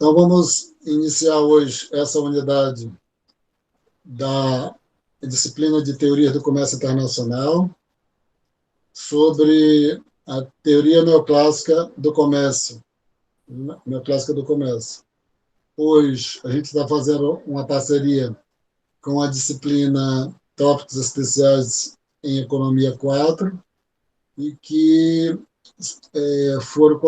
Então, vamos iniciar hoje essa unidade da disciplina de Teoria do Comércio Internacional sobre a teoria neoclássica do comércio. Neoclássica do comércio. Hoje, a gente está fazendo uma parceria com a disciplina Tópicos Especiais em Economia 4 e que foram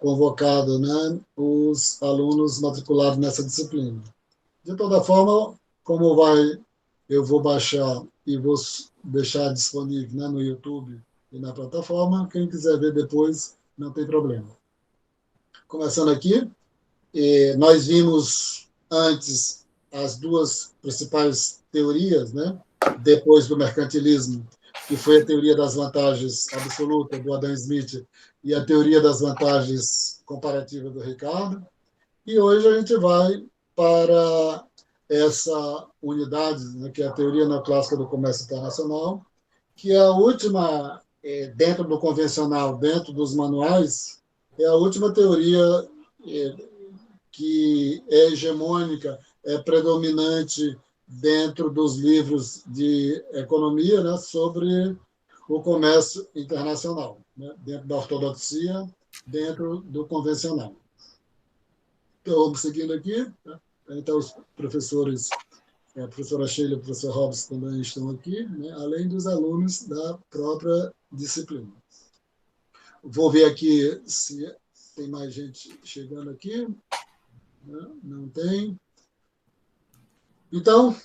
convocados, né, os alunos matriculados nessa disciplina. De toda forma, eu vou baixar e vou deixar disponível, né, no YouTube e na plataforma. Quem quiser ver depois, não tem problema. Começando aqui, nós vimos antes as duas principais teorias, né, depois do mercantilismo, que foi a teoria das vantagens absolutas do Adam Smith e a teoria das vantagens comparativas do Ricardo. E hoje a gente vai para essa unidade, né, que é a teoria neoclássica do comércio internacional, que é a última, dentro do convencional, dentro dos manuais, é a última teoria que é hegemônica, é predominante dentro dos livros de economia, né, sobre o comércio internacional, né, dentro da ortodoxia, dentro do convencional. Então, vamos seguindo aqui. Né? Então, os professores, a professora Sheila e o professor Robson também estão aqui, né, além dos alunos da própria disciplina. Vou ver aqui se tem mais gente chegando aqui. Não tem. Então,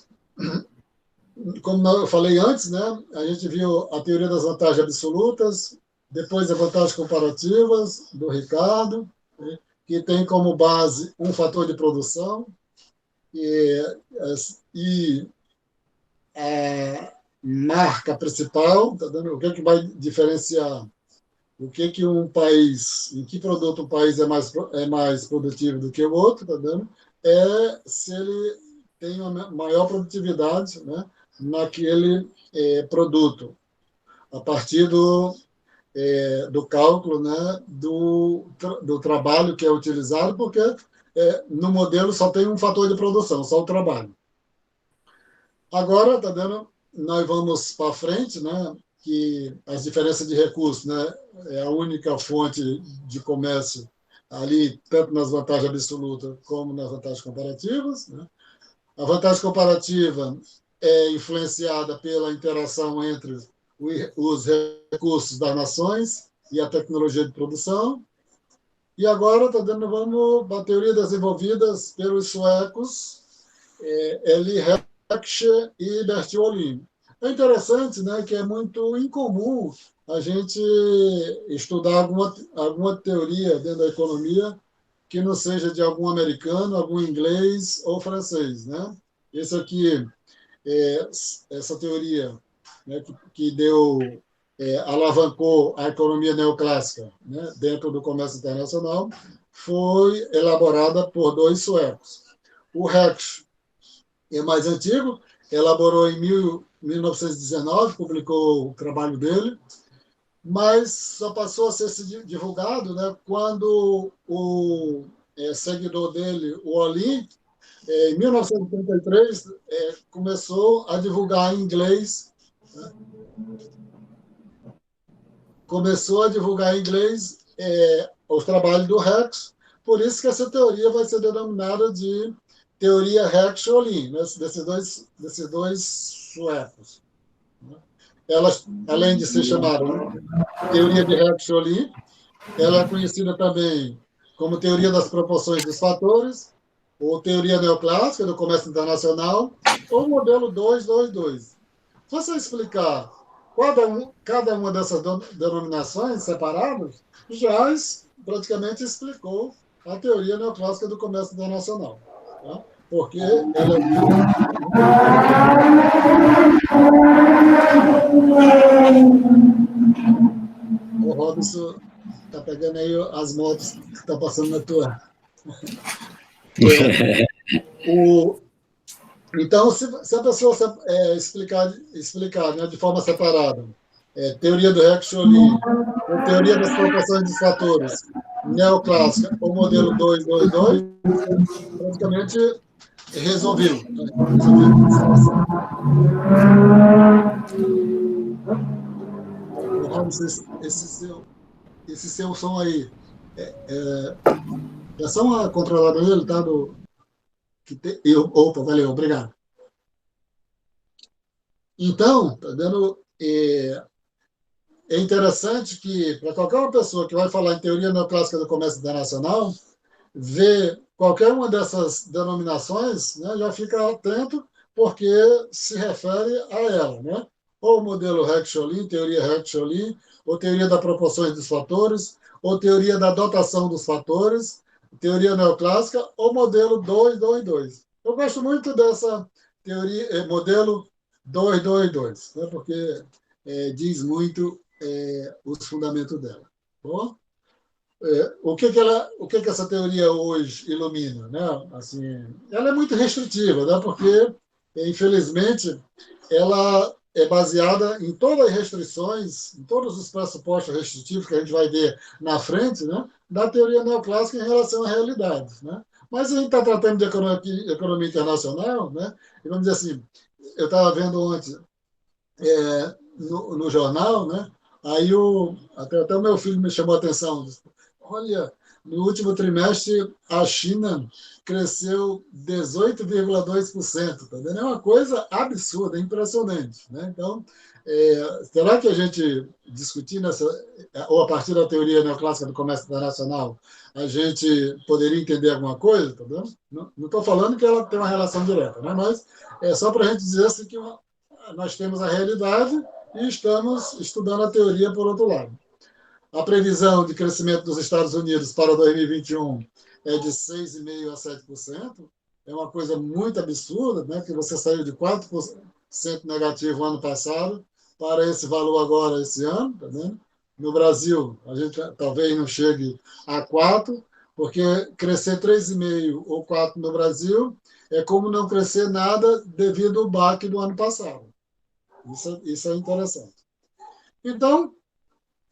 como eu falei antes, né, a gente viu a teoria das vantagens absolutas, depois as vantagens comparativas do Ricardo, né, que tem como base um fator de produção e a marca principal, tá dando, o que vai diferenciar o que um país, em que produto um país é mais produtivo do que o outro, tá dando, se ele tem uma maior produtividade, né, naquele produto, a partir do cálculo, né, do trabalho que é utilizado, porque no modelo só tem um fator de produção, só o trabalho. Agora, tá dando, nós vamos para frente, né, que as diferenças de recursos, né, é a única fonte de comércio ali, tanto nas vantagens absolutas como nas vantagens comparativas, né? A vantagem comparativa é influenciada pela interação entre os recursos das nações e a tecnologia de produção. E agora, vamos para a teoria desenvolvidas pelos suecos, Eli Heckscher e Bertolini. É interessante, né, que é muito incomum a gente estudar alguma teoria dentro da economia que não seja de algum americano, algum inglês ou francês, né? Esse aqui, essa teoria, né, que alavancou a economia neoclássica, né, dentro do comércio internacional, foi elaborada por dois suecos. O Heckscher é mais antigo, elaborou em 1919, publicou o trabalho dele, mas só passou a ser divulgado, né, quando o seguidor dele, o Olin, em 1933, começou a divulgar em inglês, né, os trabalhos do Heckscher, por isso que essa teoria vai ser denominada de teoria Heckscher-Olin, né, desses dois suecos. Ela, além de ser chamada teoria de Heckscher-Olin, ela é conhecida também como teoria das proporções dos fatores, ou teoria neoclássica do comércio internacional, ou modelo 222. Se você explicar cada uma dessas denominações separadas, já praticamente explicou a teoria neoclássica do comércio internacional. Tá? Porque ela O Robson está pegando aí as motos que estão passando na tua. Então, se a pessoa explicar, né, de forma separada, teoria do Heckscher-Olin, teoria das proporções dos fatores, neoclássica ou modelo 222, praticamente resolveu, né? Resolveu a situação. Esse seu som aí, é só uma controladora dele, tá? Opa, valeu, obrigado. Então, tá dando. É interessante que, para qualquer uma pessoa que vai falar em teoria neoclássica do comércio internacional, ver qualquer uma dessas denominações, né, já fica atento, porque se refere a ela, né? Ou o modelo Heck-Scholin, teoria Heck-Scholin, ou teoria das proporções dos fatores, ou teoria da dotação dos fatores, teoria neoclássica, ou modelo 222. Eu gosto muito dessa teoria, modelo 222, né, porque diz muito os fundamentos dela. Bom? O que essa teoria hoje ilumina, né? Assim, ela é muito restritiva, né? Porque, infelizmente, ela é baseada em todas as restrições, em todos os pressupostos restritivos que a gente vai ver na frente, né? Da teoria neoclássica em relação à realidade, né? Mas a gente está tratando de economia internacional, né? E vamos dizer assim, eu estava vendo ontem no jornal, né? Aí até o meu filho me chamou a atenção. Olha, no último trimestre a China cresceu 18,2%. Tá vendo? É uma coisa absurda, impressionante. Né? Então, será que a gente discutindo ou a partir da teoria neoclássica do comércio internacional, a gente poderia entender alguma coisa? Tá vendo? Não estou falando que ela tem uma relação direta, né? Mas é só para a gente dizer assim, que nós temos a realidade e estamos estudando a teoria por outro lado. A previsão de crescimento dos Estados Unidos para 2021 é de 6,5% a 7%. É uma coisa muito absurda, né? Que você saiu de 4% negativo ano passado para esse valor agora, esse ano. Tá vendo? No Brasil, a gente talvez não chegue a 4%, porque crescer 3,5% ou 4% no Brasil é como não crescer nada devido ao baque do ano passado. Isso é interessante. Então,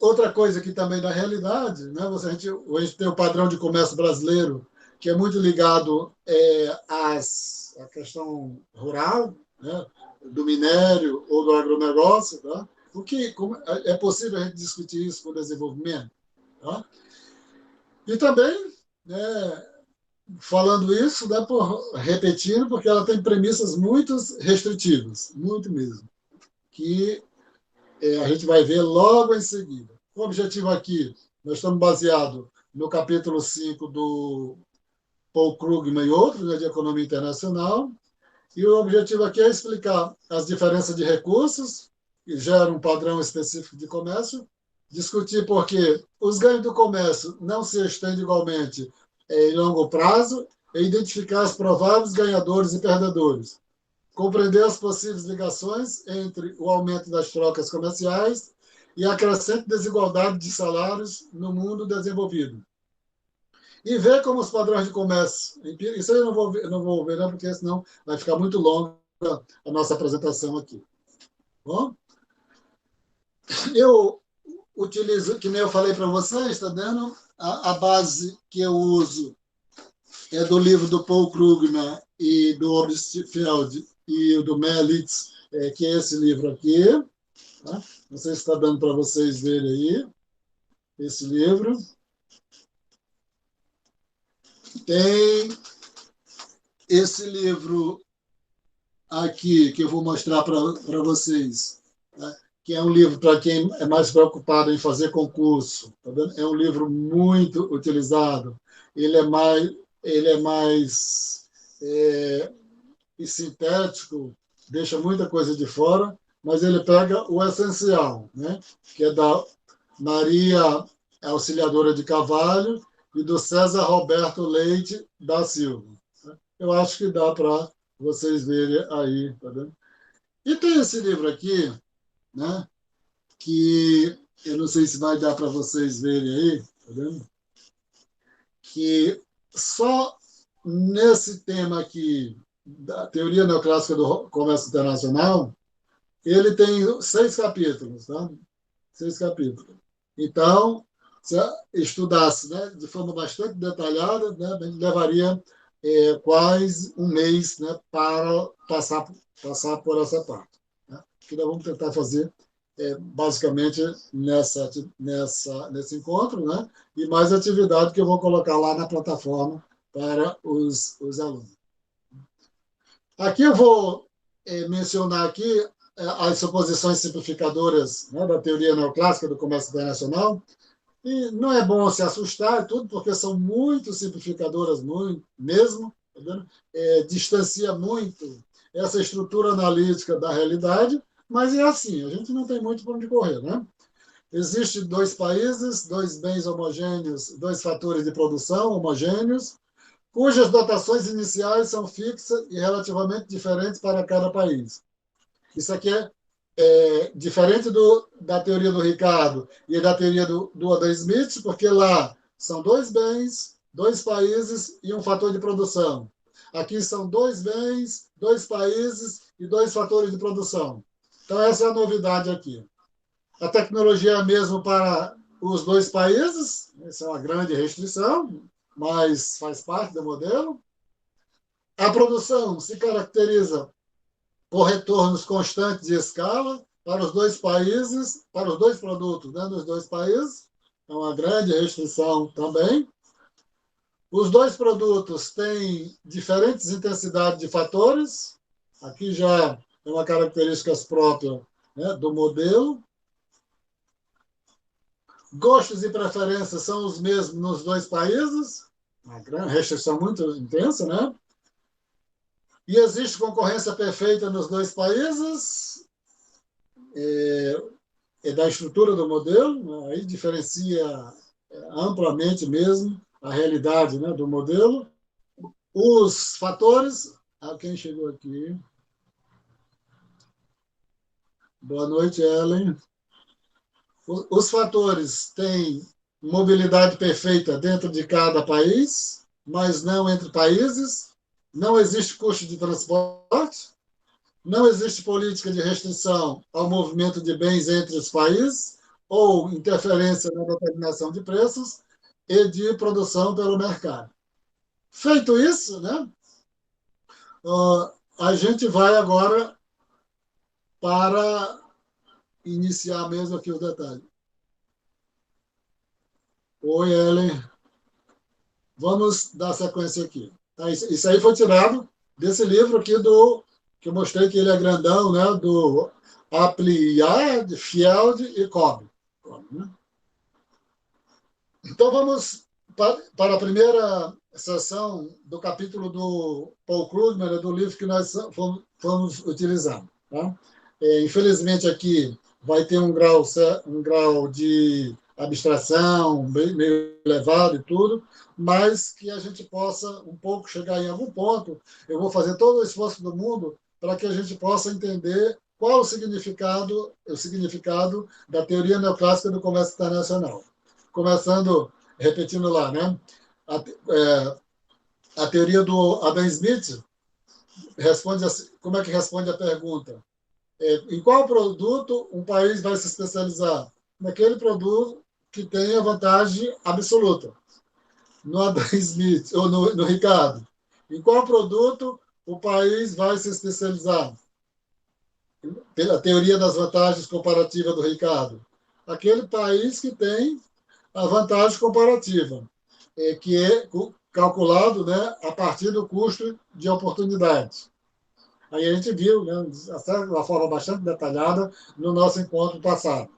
outra coisa que também da realidade, né, a gente tem o padrão de comércio brasileiro, que é muito ligado à questão rural, né, do minério ou do agronegócio. Tá? É possível a gente discutir isso com o desenvolvimento. Tá? E também, né, falando isso, repetindo, porque ela tem premissas muito restritivas, muito mesmo, que a gente vai ver logo em seguida. O objetivo aqui, nós estamos baseados no capítulo 5 do Paul Krugman e outros, né, de Economia Internacional, e o objetivo aqui é explicar as diferenças de recursos, que geram um padrão específico de comércio, discutir por que os ganhos do comércio não se estendem igualmente em longo prazo, e identificar os prováveis ganhadores e perdedores, compreender as possíveis ligações entre o aumento das trocas comerciais e a crescente desigualdade de salários no mundo desenvolvido. E ver como os padrões de comércio. Isso eu não vou ver, não, porque senão vai ficar muito longa a nossa apresentação aqui. Bom, eu utilizo, que nem eu falei para vocês, está vendo? A base que eu uso é do livro do Paul Krugman e do Oberstfeld e do Melitz, que é esse livro aqui. Tá? Não sei se está dando para vocês verem aí esse livro. Tem esse livro aqui que eu vou mostrar para vocês, tá? Que é um livro para quem é mais preocupado em fazer concurso. Tá vendo? É um livro muito utilizado. Ele é mais e sintético, deixa muita coisa de fora, mas ele pega o essencial, né? Que é da Maria Auxiliadora de Carvalho e do César Roberto Leite da Silva. Eu acho que dá para vocês verem aí. Tá vendo? E tem esse livro aqui, né? Que eu não sei se vai dar para vocês verem aí, tá vendo? Que só nesse tema aqui, da teoria neoclássica do comércio internacional, ele tem 6 capítulos, tá? 6 capítulos. Então, se estudasse, né, de forma bastante detalhada, né, levaria quase um mês, né, para passar por essa parte. Né? Que nós vamos tentar fazer basicamente nesse encontro, né? E mais atividade que eu vou colocar lá na plataforma para os alunos. Aqui eu vou mencionar aqui as suposições simplificadoras, né, da teoria neoclássica do comércio internacional. E não é bom se assustar, tudo, porque são muito simplificadoras, muito, mesmo, tá distancia muito essa estrutura analítica da realidade, mas é assim, a gente não tem muito para onde correr, né? Existem dois países, dois bens homogêneos, dois fatores de produção homogêneos, cujas dotações iniciais são fixas e relativamente diferentes para cada país. Isso aqui diferente da teoria do Ricardo e da teoria do Adam Smith, porque lá são dois bens, dois países e um fator de produção. Aqui são dois bens, dois países e dois fatores de produção. Então, essa é a novidade aqui. A tecnologia é a mesma para os dois países, essa é uma grande restrição, mas faz parte do modelo. A produção se caracteriza por retornos constantes de escala para os dois países, para os dois produtos, né, nos dois países. É uma grande restrição também. Os dois produtos têm diferentes intensidades de fatores. Aqui já é uma característica própria, né, do modelo. Gostos e preferências são os mesmos nos dois países. Uma grande restrição muito intensa, né? E existe concorrência perfeita nos dois países. Da estrutura do modelo, né? Aí diferencia amplamente mesmo a realidade, né, do modelo. Os fatores, quem chegou aqui? Boa noite, Ellen. Os fatores têm mobilidade perfeita dentro de cada país, mas não entre países. Não existe custo de transporte. Não existe política de restrição ao movimento de bens entre os países ou interferência na determinação de preços e de produção pelo mercado. Feito isso, né, a gente vai agora para iniciar mesmo aqui o detalhe. Oi, Ellen. Vamos dar sequência aqui. Isso aí foi tirado desse livro aqui que eu mostrei que ele é grandão, né, do Applied, Field e Cobb. Né? Então, vamos para a primeira sessão do capítulo do Paul Krugman, do livro que nós fomos utilizando. Tá? Infelizmente, aqui vai ter um grau de abstração meio elevado e tudo, mas que a gente possa um pouco chegar em algum ponto. Eu vou fazer todo o esforço do mundo para que a gente possa entender qual o significado da teoria neoclássica do comércio internacional. Começando, repetindo lá, né? A teoria do Adam Smith responde assim, como é que responde a pergunta? Em qual produto um país vai se especializar? Naquele produto que tem a vantagem absoluta. No Adam Smith, ou no Ricardo. Em qual produto o país vai se especializar? Pela teoria das vantagens comparativas do Ricardo. Aquele país que tem a vantagem comparativa, que é calculado, né, a partir do custo de oportunidade. Aí a gente viu, né, de uma forma bastante detalhada no nosso encontro passado.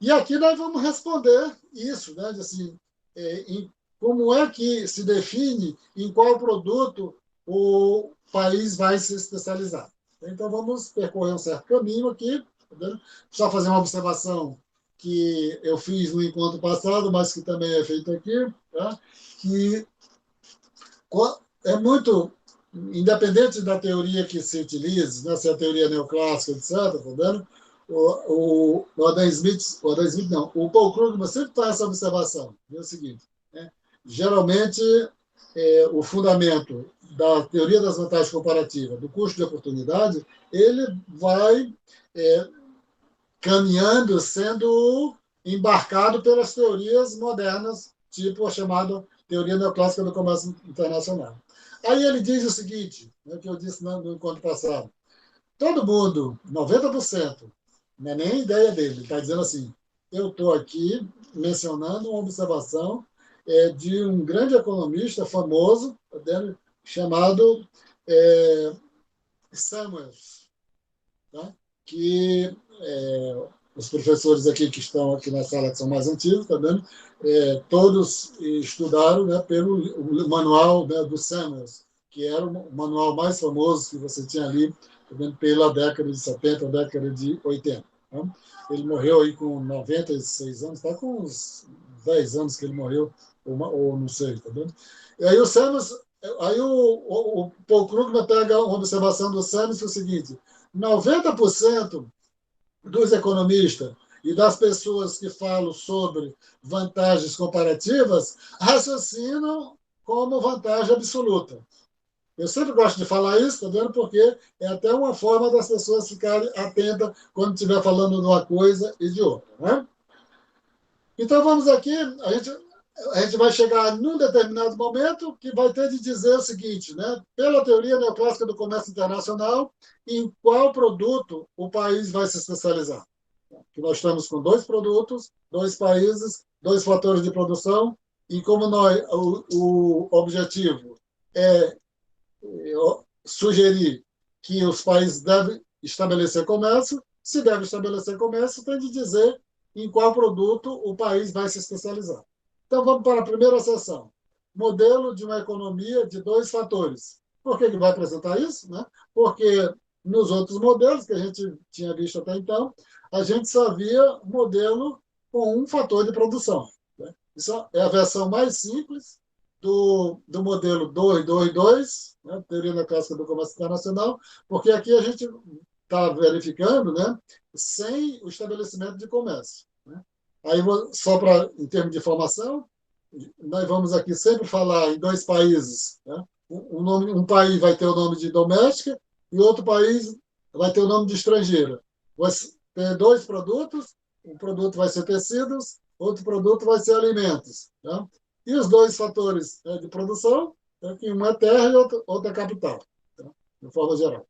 E aqui nós vamos responder isso, né, de assim, como é que se define em qual produto o país vai se especializar. Então, vamos percorrer um certo caminho aqui. Tá? Só fazer uma observação que eu fiz no encontro passado, mas que também é feito aqui, tá? Que é muito, independente da teoria que se utilize, né, se é a teoria neoclássica, etc., tá vendo? O Adam Smith não, o Paul Krugman sempre faz essa observação, é o seguinte, né? Geralmente, o fundamento da teoria das vantagens comparativas, do custo de oportunidade, ele vai caminhando, sendo embarcado pelas teorias modernas, tipo a chamada teoria neoclássica do comércio internacional. Aí ele diz o seguinte, né, que eu disse no encontro passado, todo mundo, 90%, não é nem ideia dele, está dizendo assim, eu estou aqui mencionando uma observação de um grande economista famoso, chamado é, Samuels, tá? Que os professores aqui que estão aqui na sala, que são mais antigos, tá vendo? Todos estudaram, né, pelo o manual, né, do Samuels, que era o manual mais famoso que você tinha ali, tá vendo, pela década de 70, década de 80. Tá? Ele morreu aí com 96 anos, está com uns 10 anos que ele morreu, ou não sei, tá vendo? E aí o Samuels, aí o Paul Krugman pega uma observação do Samuels, que é o seguinte, 90% dos economistas e das pessoas que falam sobre vantagens comparativas raciocinam como vantagem absoluta. Eu sempre gosto de falar isso, tá vendo? Porque é até uma forma das pessoas ficarem atentas quando estiver falando de uma coisa e de outra. Né? Então vamos aqui, a gente vai chegar num determinado momento que vai ter de dizer o seguinte, né? Pela teoria neoclássica do comércio internacional, em qual produto o país vai se especializar. Que nós estamos com dois produtos, dois países, dois fatores de produção, e como o objetivo é sugerir que os países devem estabelecer comércio, se deve estabelecer comércio, tem de dizer em qual produto o país vai se especializar. Então, vamos para a primeira seção. Modelo de uma economia de dois fatores. Por que ele vai apresentar isso? Né? Porque nos outros modelos que a gente tinha visto até então, a gente só via modelo com um fator de produção. Né? Isso é a versão mais simples do modelo 222, né, teoria da clássica do comércio internacional, porque aqui a gente está verificando, né, sem o estabelecimento de comércio. Né? Aí, só para, em termos de formação, nós vamos aqui sempre falar em dois países. Né? Um país vai ter o nome de doméstica e outro país vai ter o nome de estrangeira. Vai ter dois produtos, um produto vai ser tecidos, outro produto vai ser alimentos. Tá? E os dois fatores de produção, que um é terra e outro é capital, tá? De forma geral.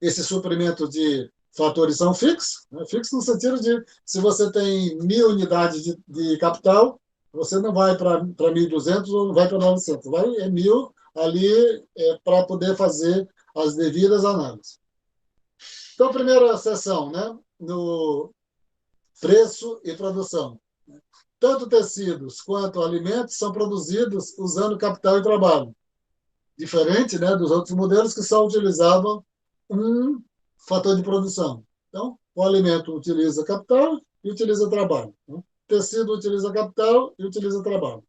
Esse suprimento de fatores são fixos, né? Fixos no sentido de, se você tem 1.000 unidades de capital, você não vai para 1.200 ou não vai para 900, vai 1.000 ali para poder fazer as devidas análises. Então, primeira seção, né? No preço e produção. Tanto tecidos quanto alimentos são produzidos usando capital e trabalho. Diferente, né, dos outros modelos que só utilizavam um fator de produção. Então, o alimento utiliza capital e utiliza trabalho. Né? O tecido utiliza capital e utiliza trabalho.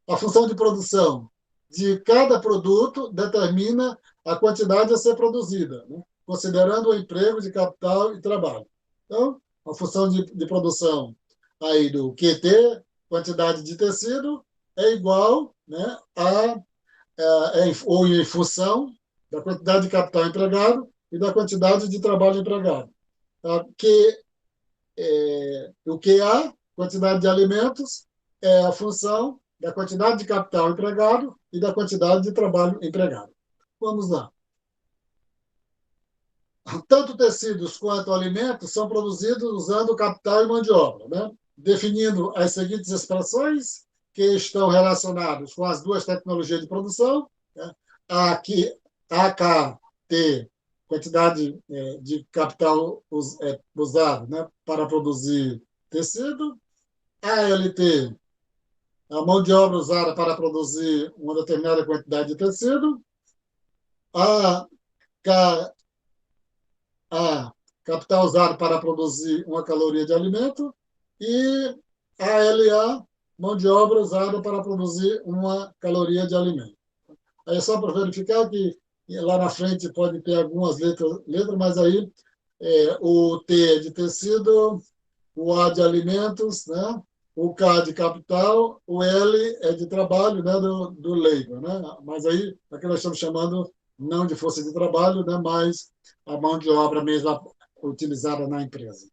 A função de produção de cada produto determina a quantidade a ser produzida, né? Considerando o emprego de capital e trabalho. Então, a função de produção aí do QT, quantidade de tecido, é igual, né, ou em função da quantidade de capital empregado e da quantidade de trabalho empregado. Tá? O QA, quantidade de alimentos, é a função da quantidade de capital empregado e da quantidade de trabalho empregado. Vamos lá. Tanto tecidos quanto alimentos são produzidos usando capital e mão de obra, né? Definindo as seguintes expressões que estão relacionadas com as duas tecnologias de produção, né? Aqui, AKT, quantidade de capital usado, né, para produzir tecido, ALT, a mão de obra usada para produzir uma determinada quantidade de tecido, AK, a capital usado para produzir uma caloria de alimento, e ALA, mão de obra usada para produzir uma caloria de alimento. Aí é só para verificar que lá na frente pode ter algumas letras, mas aí o T é de tecido, o A de alimentos, né? O K de capital, o L é de trabalho, né? do labor. Né? Mas aí, aqui nós estamos chamando não de força de trabalho, né? Mas a mão de obra mesmo utilizada na empresa.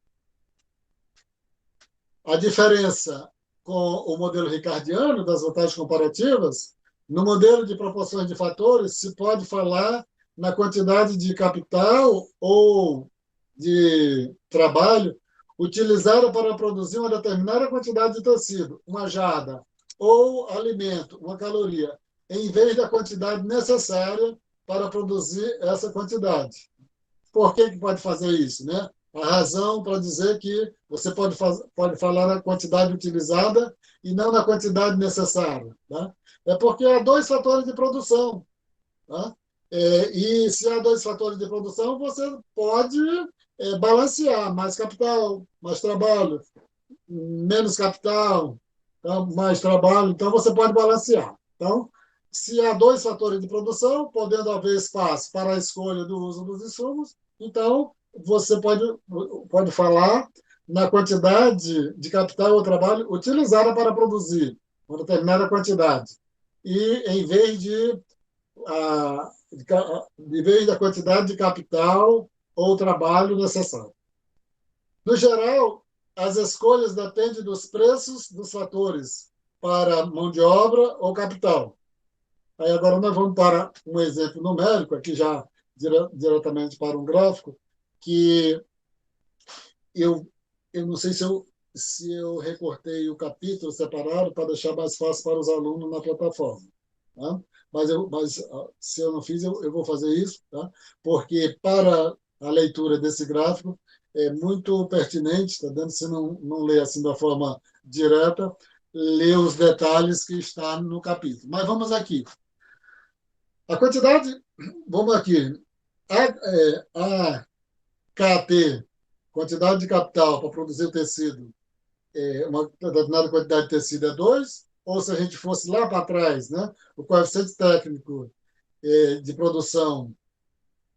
A diferença com o modelo ricardiano, das vantagens comparativas, no modelo de proporções de fatores, se pode falar na quantidade de capital ou de trabalho utilizada para produzir uma determinada quantidade de tecido, uma jarda, ou alimento, uma caloria, em vez da quantidade necessária para produzir essa quantidade. Por que pode fazer isso, né? A razão para dizer que você pode falar na quantidade utilizada e não na quantidade necessária. Tá? É porque há dois fatores de produção. Tá? E se há dois fatores de produção, você pode balancear mais capital, mais trabalho, menos capital, tá? Mais trabalho. Então, você pode balancear. Então, se há dois fatores de produção, podendo haver espaço para a escolha do uso dos insumos, então você pode falar na quantidade de capital ou trabalho utilizada para produzir uma determinada quantidade. E em vez da quantidade de capital ou trabalho necessário. No geral, as escolhas dependem dos preços dos fatores para mão de obra ou capital. Aí agora nós vamos para um exemplo numérico, aqui já diretamente para um gráfico, que eu, eu não sei se eu recortei o capítulo separado para deixar mais fácil para os alunos na plataforma. Tá? Mas se eu não fiz, eu vou fazer isso, tá? Porque para a leitura desse gráfico é muito pertinente, tá dando, se não ler assim da forma direta, ler os detalhes que está no capítulo. Mas vamos aqui. A quantidade, vamos aqui, a KT, quantidade de capital para produzir o tecido, uma determinada quantidade de tecido é 2, ou se a gente fosse lá para trás, né, o coeficiente técnico de produção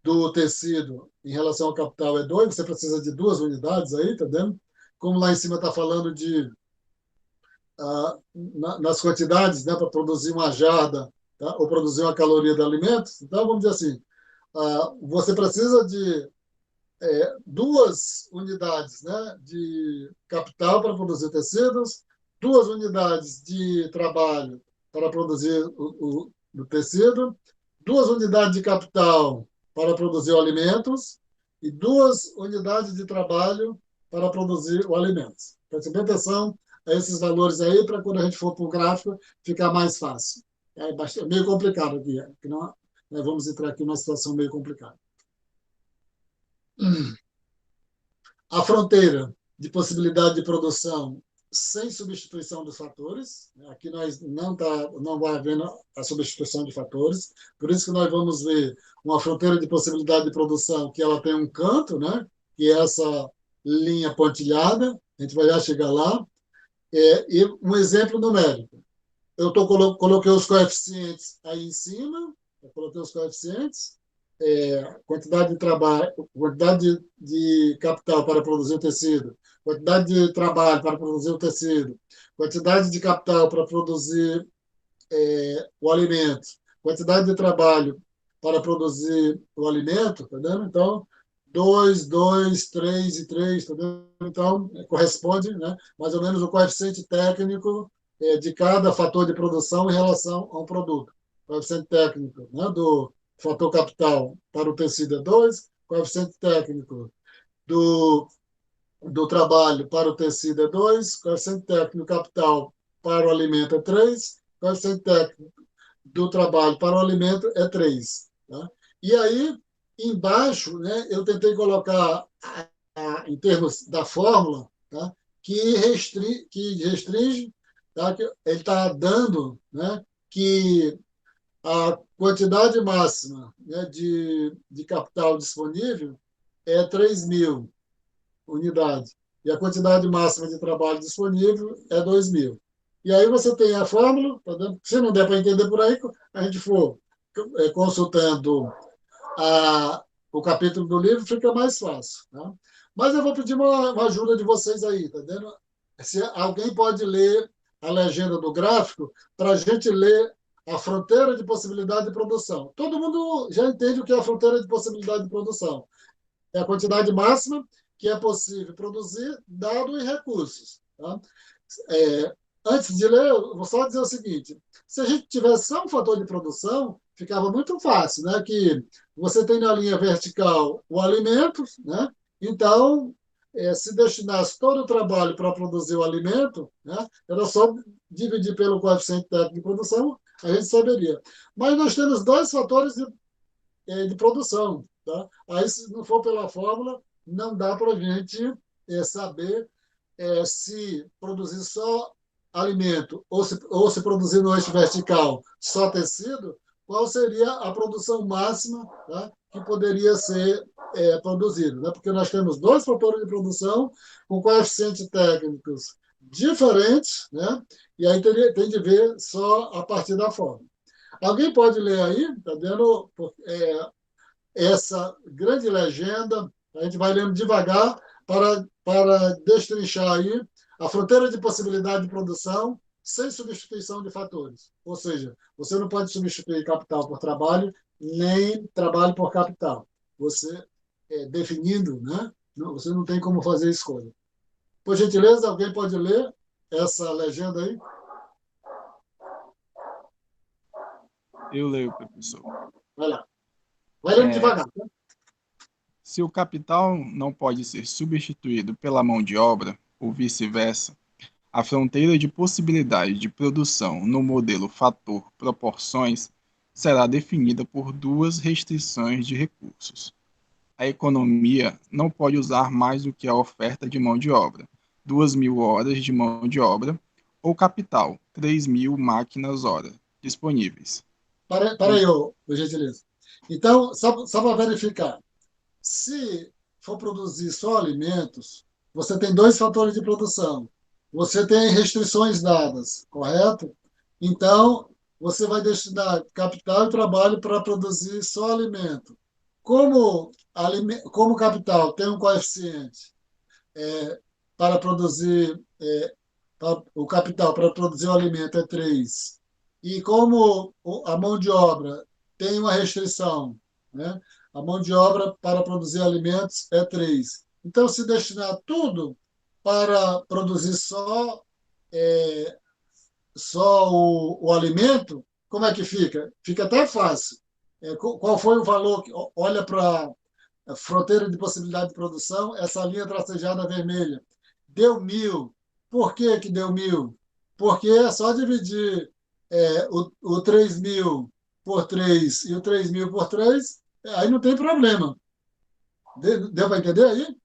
do tecido em relação ao capital é 2, você precisa de duas unidades aí, tá vendo? Como lá em cima está falando de nas quantidades, né, para produzir uma jarda, tá? Ou produzir uma caloria de alimentos, então vamos dizer assim, você precisa de duas unidades, né, de capital para produzir tecidos, duas unidades de trabalho para produzir o tecido, duas unidades de capital para produzir o alimentos e duas unidades de trabalho para produzir o alimento. Preste bem atenção a esses valores aí para quando a gente for para o gráfico ficar mais fácil. É meio complicado aqui, que nós vamos entrar aqui numa situação meio complicada. A fronteira de possibilidade de produção sem substituição dos fatores. Aqui nós não vai haver a substituição de fatores, por isso que nós vamos ver uma fronteira de possibilidade de produção que ela tem um canto, né? Que é essa linha pontilhada, a gente vai já chegar lá. E um exemplo numérico. Coloquei os coeficientes aí em cima, eu coloquei os coeficientes, quantidade de trabalho, quantidade de capital para produzir o tecido, quantidade de trabalho para produzir o tecido, quantidade de capital para produzir o alimento, quantidade de trabalho para produzir o alimento, tá vendo? Então, 2, 2, 3 e 3, tá vendo? Então, corresponde, né, mais ou menos o coeficiente técnico de cada fator de produção em relação ao produto. O coeficiente técnico, né, do fator capital para o tecido é 2, coeficiente técnico do, do trabalho para o tecido é 2, coeficiente técnico capital para o alimento é 3, coeficiente técnico do trabalho para o alimento é 3. Tá? E aí, embaixo, né, eu tentei colocar, em termos da fórmula, tá, que restringe, tá, que ele está dando, né, que a quantidade máxima, né, de capital disponível é 3.000 unidades. E a quantidade máxima de trabalho disponível é 2.000. E aí você tem a fórmula, tá dando? Se não der para entender por aí, a gente for consultando o capítulo do livro, fica mais fácil. Tá? Mas eu vou pedir uma ajuda de vocês aí, tá vendo? Se alguém pode ler a legenda do gráfico para a gente ler a fronteira de possibilidade de produção. Todo mundo já entende o que é a fronteira de possibilidade de produção. É a quantidade máxima que é possível produzir, dado os recursos. Tá? É, antes de ler, eu vou só dizer o seguinte: se a gente tivesse só um fator de produção, ficava muito fácil, né? Que você tem na linha vertical o alimento, né? Então, se destinasse todo o trabalho para produzir o alimento, né? Era só dividir pelo coeficiente técnico de produção, a gente saberia. Mas nós temos dois fatores de produção, tá? Aí, se não for pela fórmula, não dá para a gente saber se produzir só alimento ou se produzir no eixo vertical só tecido, qual seria a produção máxima, tá, que poderia ser produzido, né? Porque nós temos dois fatores de produção com coeficientes técnicos diferentes, né? E aí tem de ver só a partir da forma. Alguém pode ler aí, tá vendo? Essa grande legenda, a gente vai lendo devagar para destrinchar aí a fronteira de possibilidade de produção sem substituição de fatores. Ou seja, você não pode substituir capital por trabalho, nem trabalho por capital. Você, definindo, né? Não, você não tem como fazer escolha. Por gentileza, alguém pode ler essa legenda aí? Eu leio, professor. Vai lá. Vai lendo É, devagar. Tá? se o capital não pode ser substituído pela mão de obra, ou vice-versa, a fronteira de possibilidade de produção no modelo fator-proporções será definida por duas restrições de recursos. A economia não pode usar mais do que a oferta de mão de obra, 2.000 horas de mão de obra, ou capital, 3.000 máquinas-hora disponíveis. Para Em- aí, por gentileza. Então, só para verificar, se for produzir só alimentos, você tem dois fatores de produção. Você tem restrições dadas, correto? Então, você vai destinar capital e trabalho para produzir só alimento. Como capital tem um coeficiente para produzir, o capital para produzir o alimento é 3, e como a mão de obra tem uma restrição, né? A mão de obra para produzir alimentos é 3. Então, se destinar tudo para produzir só o alimento, como é que fica? Fica até fácil. Qual foi o valor? Olha para a fronteira de possibilidade de produção, essa linha tracejada vermelha. Deu 1.000. Por que que deu 1.000? Porque é só dividir o 3.000 por 3 e o 3.000 por 3, aí não tem problema. Deu para entender aí?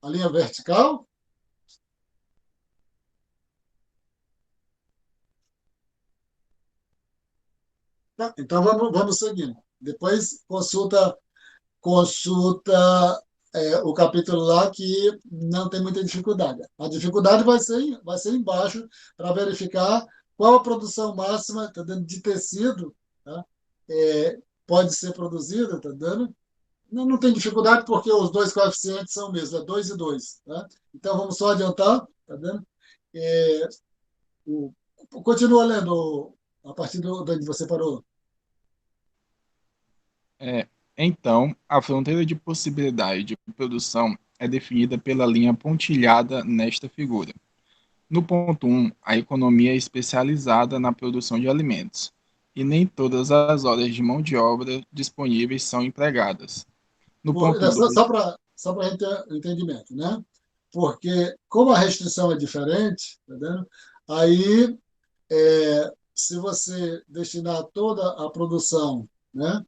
A linha vertical? Tá, então vamos seguindo. Depois consulta o capítulo lá que não tem muita dificuldade. A dificuldade vai ser embaixo para verificar qual a produção máxima, tá dando, de tecido, tá? Pode ser produzida, tá dando? Não, não tem dificuldade porque os dois coeficientes são o mesmo, é 2 e 2. Tá? Então vamos só adiantar, tá vendo? É, o, continua lendo a partir de onde você parou. É, então, a fronteira de possibilidade de produção é definida pela linha pontilhada nesta figura. No ponto 1, a economia é especializada na produção de alimentos, e nem todas as horas de mão de obra disponíveis são empregadas. No ponto Só 2, para entendimento, né? Porque como a restrição é diferente, tá vendo? Aí, se você destinar toda a produção, né,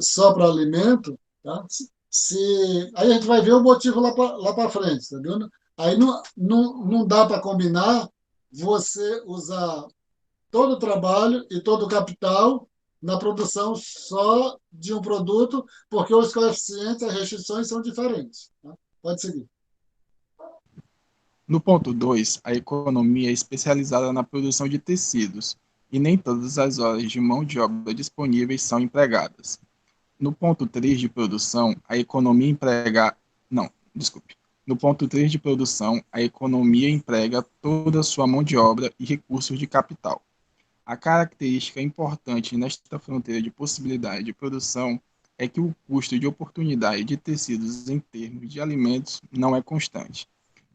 só para alimento, tá? Aí a gente vai ver o motivo lá para frente, tá vendo? Aí não dá para combinar você usar todo o trabalho e todo o capital na produção só de um produto, porque os coeficientes, as restrições são diferentes. Tá? Pode seguir. no ponto 2, a economia é especializada na produção de tecidos, e nem todas as horas de mão de obra disponíveis são empregadas. No ponto 3 de produção, a economia emprega. Não, desculpe. No ponto 3 de produção, a economia emprega toda a sua mão de obra e recursos de capital. A característica importante nesta fronteira de possibilidade de produção é que o custo de oportunidade de tecidos em termos de alimentos não é constante.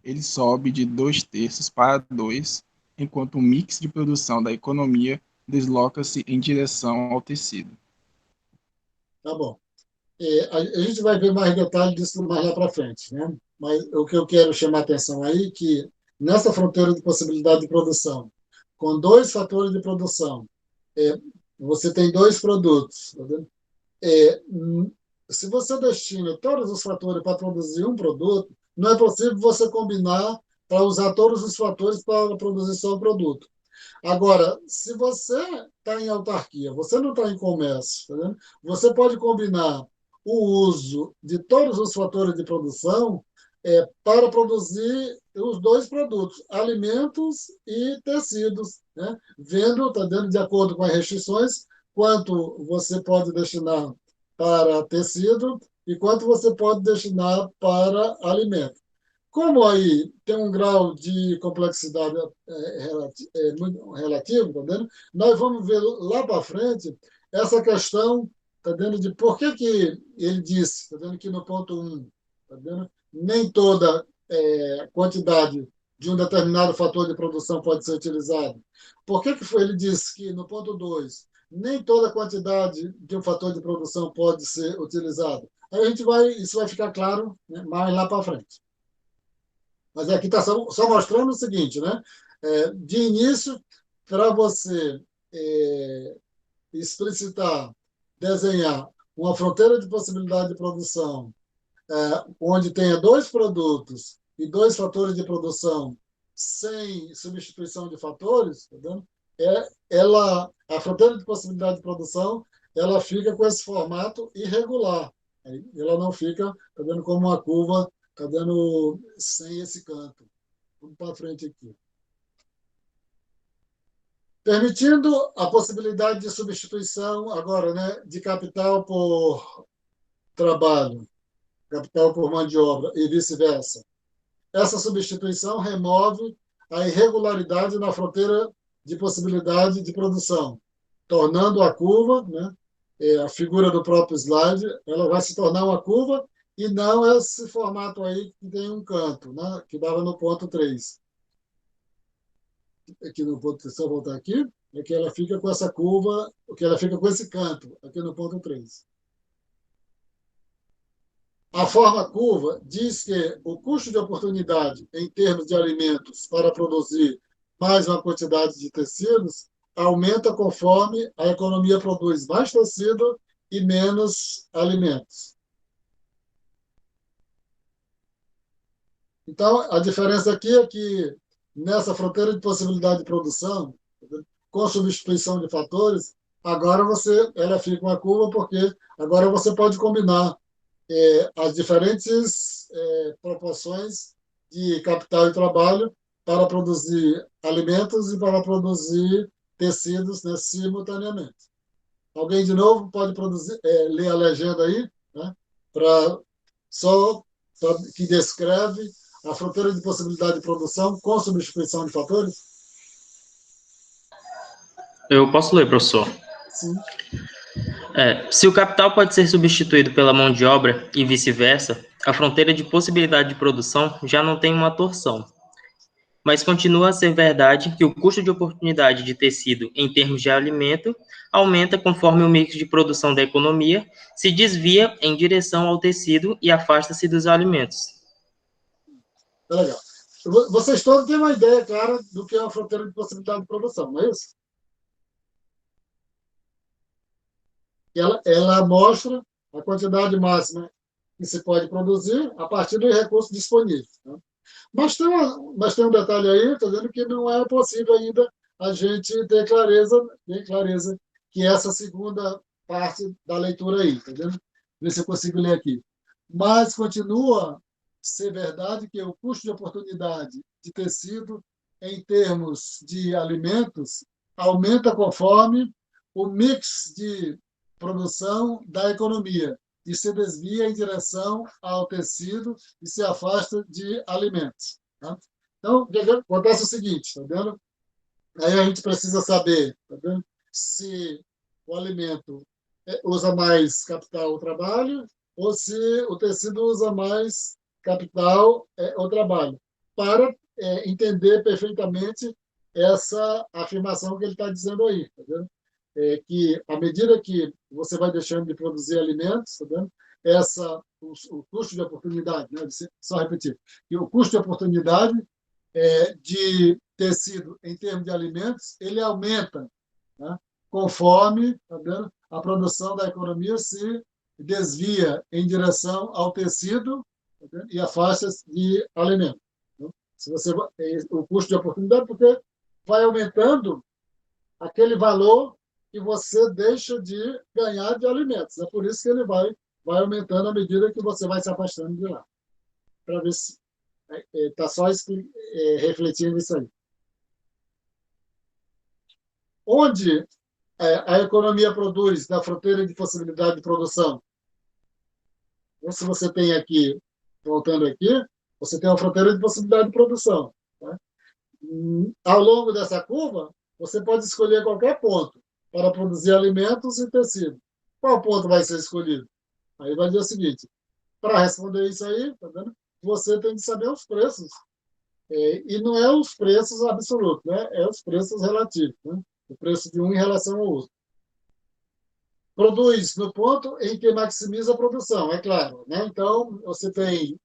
ele sobe de 2/3 para 2, enquanto o mix de produção da economia desloca-se em direção ao tecido. Tá bom. A gente vai ver mais detalhes disso mais lá para frente, né? Mas o que eu quero chamar a atenção aí é que nessa fronteira de possibilidade de produção, com dois fatores de produção, é, você tem dois produtos, tá vendo? É, se você destina todos os fatores para produzir um produto, não é possível você combinar para usar todos os fatores para produzir só um produto. Agora, se você está em autarquia, você não está em comércio, tá vendo? Você pode combinar o uso de todos os fatores de produção para produzir os dois produtos, alimentos e tecidos, né? Vendo, tá dando de acordo com as restrições, quanto você pode destinar para tecido e quanto você pode destinar para alimento. Como aí tem um grau de complexidade muito relativo, tá vendo? Nós vamos ver lá para frente essa questão, tá vendo, de por que que ele disse, tá vendo, que no ponto 1, tá vendo, nem toda quantidade de um determinado fator de produção pode ser utilizado. Por que que ele disse que no ponto 2 nem toda quantidade de um fator de produção pode ser utilizado? Aí isso vai ficar claro, né, mais lá para frente. Mas aqui está só mostrando o seguinte, né? De início, para você explicitar, desenhar uma fronteira de possibilidade de produção, onde tenha dois produtos e dois fatores de produção sem substituição de fatores, tá vendo? A fronteira de possibilidade de produção, ela fica com esse formato irregular. Ela não fica, tá vendo, como uma curva, tá vendo, sem esse canto. Vamos para frente aqui. Permitindo a possibilidade de substituição agora, né, de capital por trabalho, capital por mão de obra e vice-versa. Essa substituição remove a irregularidade na fronteira de possibilidade de produção, tornando a curva, né, a figura do próprio slide, ela vai se tornar uma curva e não esse formato aí que tem um canto, né, que dava no ponto 3. Aqui no ponto, se eu voltar aqui, é que ela fica com essa curva, que ela fica com esse canto, aqui no ponto 3. A forma curva diz que o custo de oportunidade em termos de alimentos para produzir mais uma quantidade de tecidos aumenta conforme a economia produz mais tecido e menos alimentos. Então, a diferença aqui é que nessa fronteira de possibilidade de produção, com substituição de fatores, agora ela fica uma curva porque agora você pode combinar as diferentes proporções de capital e trabalho para produzir alimentos e para produzir tecidos, né, simultaneamente. Alguém, de novo, pode ler a legenda aí, né, que descreve a fronteira de possibilidade de produção com substituição de fatores? Eu posso ler, professor. Sim. Se o capital pode ser substituído pela mão de obra e vice-versa, a fronteira de possibilidade de produção já não tem uma torção. Mas continua a ser verdade que o custo de oportunidade de tecido em termos de alimento aumenta conforme o mix de produção da economia se desvia em direção ao tecido e afasta-se dos alimentos. Tá legal. Vocês todos têm uma ideia clara do que é uma fronteira de possibilidade de produção, não é isso? Ela mostra a quantidade máxima que se pode produzir a partir dos recursos disponíveis. Né? Mas tem um detalhe aí, estou dizendo que não é possível ainda a gente ter bem clareza, que essa segunda parte da leitura aí, tá vendo? Ver se eu consigo ler aqui. Mas continua a ser verdade que o custo de oportunidade de tecido em termos de alimentos aumenta conforme o mix de produção da economia e se desvia em direção ao tecido e se afasta de alimentos. Tá? Então, acontece o seguinte, tá vendo? Aí a gente precisa saber, tá vendo? Se o alimento usa mais capital ou trabalho ou se o tecido usa mais capital ou trabalho. para entender perfeitamente essa afirmação que ele está dizendo aí, tá vendo? Que à medida que você vai deixando de produzir alimentos, tá vendo? O custo de oportunidade, né? Só repetir, que o custo de oportunidade de tecido em termos de alimentos, ele aumenta, né? Conforme, tá vendo? A produção da economia se desvia em direção ao tecido, tá vendo? E a faixas de alimento. Se você o custo de oportunidade, porque vai aumentando aquele valor que você deixa de ganhar de alimentos. É por isso que ele vai aumentando à medida que você vai se afastando de lá. Para ver se está só refletindo isso aí. Onde a economia produz na fronteira de possibilidade de produção? Então, se você tem aqui, voltando aqui, você tem uma fronteira de possibilidade de produção. Tá? Ao longo dessa curva, você pode escolher qualquer ponto para produzir alimentos e tecido. Qual ponto vai ser escolhido? Aí vai dizer o seguinte, para responder isso aí, tá vendo? Você tem que saber os preços. E não é os preços absolutos, né? É os preços relativos, né? O preço de um em relação ao outro. Produz no ponto em que maximiza a produção, é claro, né? Então, você tem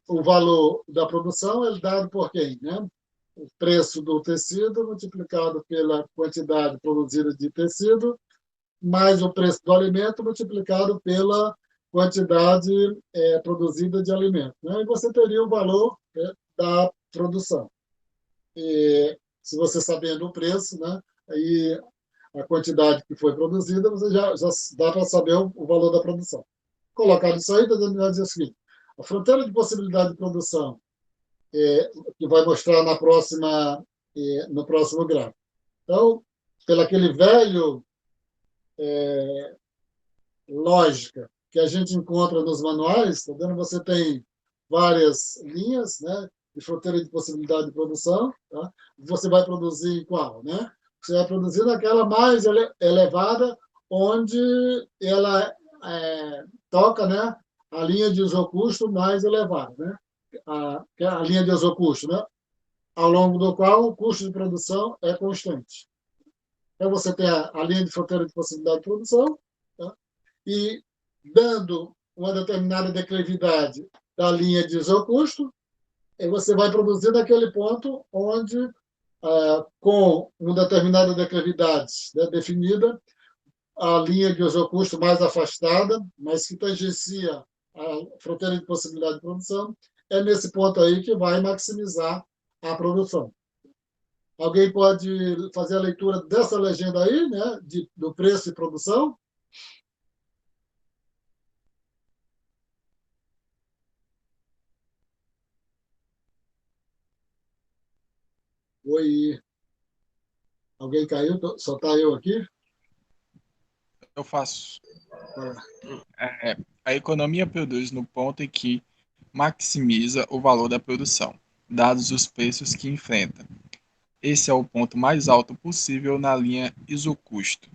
o valor da produção, é dado por quem, né? O preço do tecido multiplicado pela quantidade produzida de tecido, mais o preço do alimento multiplicado pela quantidade produzida de alimento. Né? E você teria o valor da produção. E, se você sabendo o preço, né, aí a quantidade que foi produzida, você já dá para saber o valor da produção. Colocado isso aí, vai dizer o seguinte, a fronteira de possibilidade de produção, que vai mostrar no próximo gráfico. Então, pelo aquele velho lógica que a gente encontra nos manuais, tá vendo? Você tem várias linhas, né, de fronteira de possibilidade de produção, tá? Você vai produzir em qual, né? Você vai produzir naquela mais elevada, onde ela toca, né, a linha de isocusto mais elevada, né? A linha de isocusto, né? Ao longo do qual o custo de produção é constante. Então, você tem a linha de fronteira de possibilidade de produção, tá? E dando uma determinada declividade da linha de isocusto, você vai produzir naquele ponto onde, com uma determinada declividade, né, definida, a linha de isocusto mais afastada, mas que tangencia a fronteira de possibilidade de produção, é nesse ponto aí que vai maximizar a produção. Alguém pode fazer a leitura dessa legenda aí, né, do preço e produção? Oi. Alguém caiu? Só está eu aqui? Eu faço. A economia produz no ponto em que maximiza o valor da produção, dados os preços que enfrenta. Esse é o ponto mais alto possível na linha isocusto.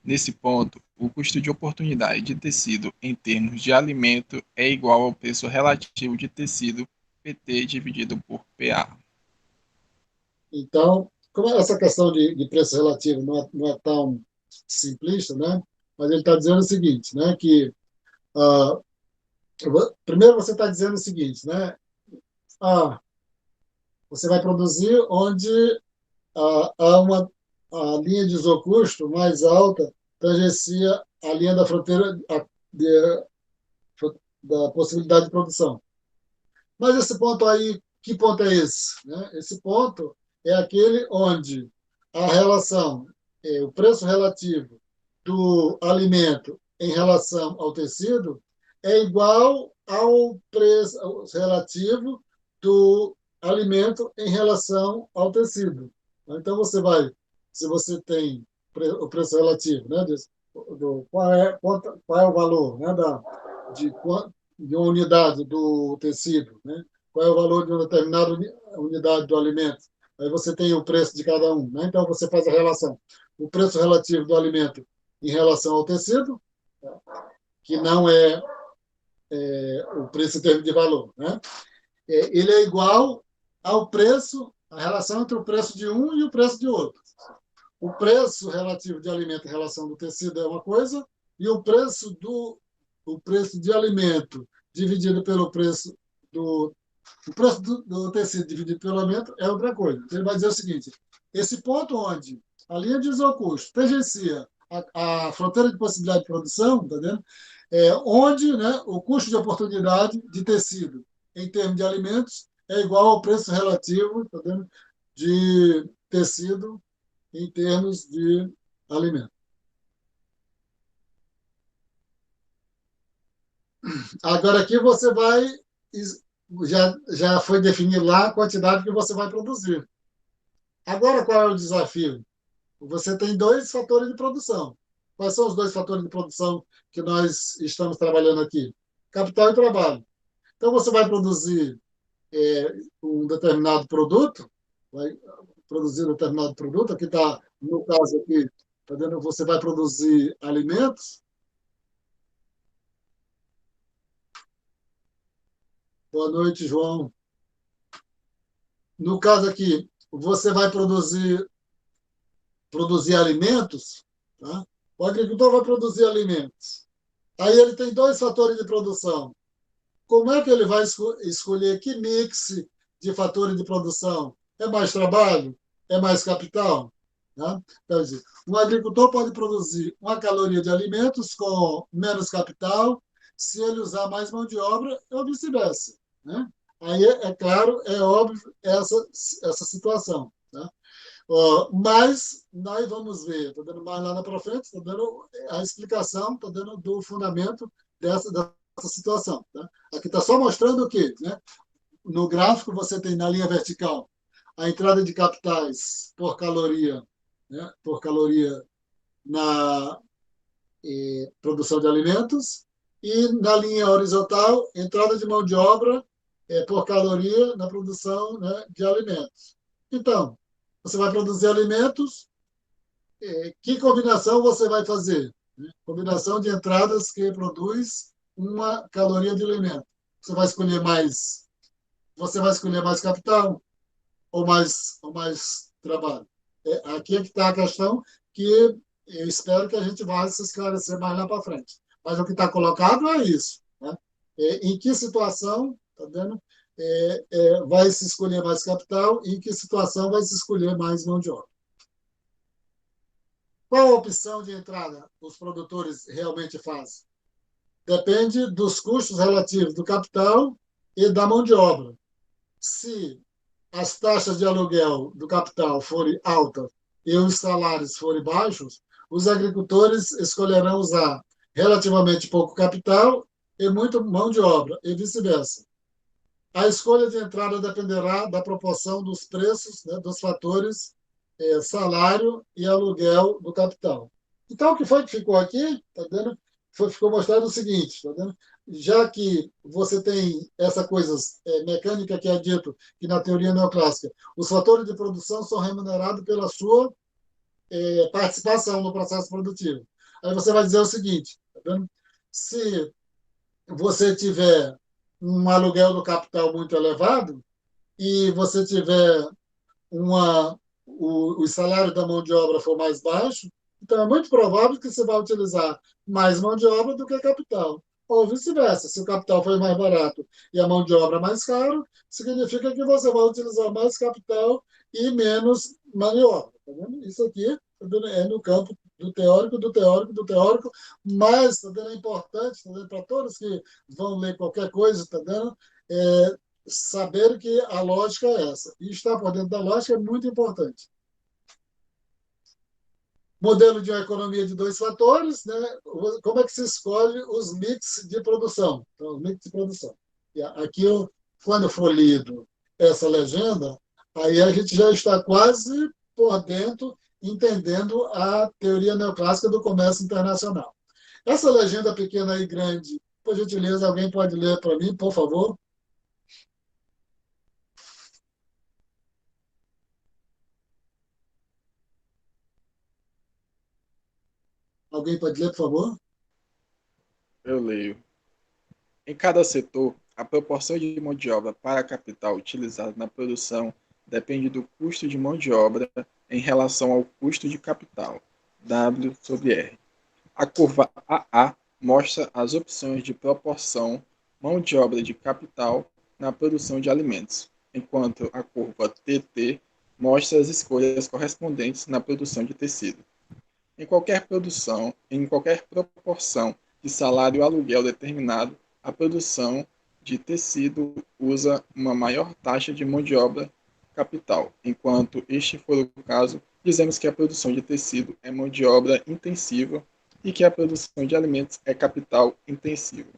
Nesse ponto, o custo de oportunidade de tecido em termos de alimento é igual ao preço relativo de tecido PT dividido por PA. Então, como essa questão de preço relativo não é tão simplista, né? Mas ele está dizendo o seguinte, né? Que primeiro você está dizendo o seguinte, né? Você vai produzir onde há a linha de isocusto mais alta tangencia a linha da fronteira da possibilidade de produção. Mas esse ponto aí, que ponto é esse? Né? Esse ponto é aquele onde a relação, o preço relativo do alimento em relação ao tecido é igual ao preço relativo do alimento em relação ao tecido. Então, se você tem o preço relativo, né, qual é o valor, né, de uma unidade do tecido, né? Qual é o valor de uma determinada unidade do alimento. Aí você tem o preço de cada um. Né? Então, você faz a relação. O preço relativo do alimento em relação ao tecido, que não é o preço em termos de valor. Né? Ele é igual ao preço, a relação entre o preço de um e o preço de outro. O preço relativo de alimento em relação do tecido é uma coisa, e o preço de alimento dividido pelo preço do o preço do tecido dividido pelo alimento é outra coisa. Ele vai dizer o seguinte: esse ponto onde a linha de isocusto tangencia a fronteira de possibilidade de produção, tá vendo? Onde, né, o custo de oportunidade de tecido em termos de alimentos é igual ao preço relativo, tá vendo, de tecido em termos de alimento. Agora aqui você vai já foi definido lá a quantidade que você vai produzir. Agora qual é o desafio? Você tem dois fatores de produção. Quais são os dois fatores de produção que nós estamos trabalhando aqui? Capital e trabalho. Então você vai produzir um determinado produto, vai produzir um determinado produto, aqui está, no caso aqui, tá vendo? Você vai produzir alimentos. Boa noite, João. No caso aqui, você vai produzir alimentos, tá? O agricultor vai produzir alimentos. Aí ele tem dois fatores de produção. Como é que ele vai escolher que mix de fatores de produção? É mais trabalho? É mais capital? Tá? Quer dizer, um agricultor pode produzir uma caloria de alimentos com menos capital se ele usar mais mão de obra ou vice-versa. Né? Aí, é claro, é óbvio essa situação. Tá? Mas nós vamos ver, estou dando mais lá para frente, estou dando a explicação, estou dando do fundamento dessa situação. Tá? Aqui está só mostrando o quê? Né? No gráfico você tem na linha vertical a entrada de capitais por caloria, né? Por caloria na produção de alimentos, e na linha horizontal, entrada de mão de obra por caloria na produção, né, de alimentos. Então, você vai produzir alimentos, que combinação você vai fazer? Combinação de entradas que produz uma caloria de alimento. Você vai escolher mais capital ou mais trabalho? Aqui é que está a questão que eu espero que a gente vá se esclarecer mais lá para frente. Mas o que está colocado é isso. Né? Em que situação, tá vendo? Vai se escolher mais capital e em que situação vai se escolher mais mão de obra. Qual a opção de entrada os produtores realmente fazem? Depende dos custos relativos do capital e da mão de obra. Se as taxas de aluguel do capital forem altas e os salários forem baixos, os agricultores escolherão usar relativamente pouco capital e muito mão de obra, e vice-versa. A escolha de entrada dependerá da proporção dos preços, né, dos fatores salário e aluguel do capital. Então, o que foi que ficou aqui, tá vendo? Ficou mostrado o seguinte, tá vendo? Já que você tem essa coisa mecânica que é dito que na teoria neoclássica, os fatores de produção são remunerados pela sua participação no processo produtivo. Aí você vai dizer o seguinte, tá vendo? Se você tiver um aluguel do capital muito elevado e você tiver o salário da mão de obra for mais baixo, então é muito provável que você vai utilizar mais mão de obra do que capital. Ou vice-versa, se o capital for mais barato e a mão de obra mais caro, significa que você vai utilizar mais capital e menos mão de obra. Tá vendo? Isso aqui é no campo do teórico, mas tá vendo? É importante, tá vendo? Para todos que vão ler qualquer coisa, tá vendo? Saber que a lógica é essa. E estar por dentro da lógica é muito importante. Modelo de uma economia de dois fatores, né? Como é que se escolhe os mix de produção? Então, os mix de produção. E aqui, quando for lido essa legenda, aí a gente já está quase por dentro, entendendo a teoria neoclássica do comércio internacional. Essa legenda pequena e grande, por gentileza, alguém pode ler para mim, por favor? Alguém pode ler, por favor? Eu leio. Em cada setor, A proporção de mão de obra para capital utilizado na produção depende do custo de mão de obra em relação ao custo de capital, W sobre R. A curva AA mostra as opções de proporção mão de obra de capital na produção de alimentos, enquanto a curva TT mostra as escolhas correspondentes na produção de tecido. Em qualquer proporção de salário aluguel determinado, a produção de tecido usa uma maior taxa de mão de obra capital. Enquanto este for o caso, dizemos que a produção de tecido é mão de obra intensiva e que a produção de alimentos é capital intensivo.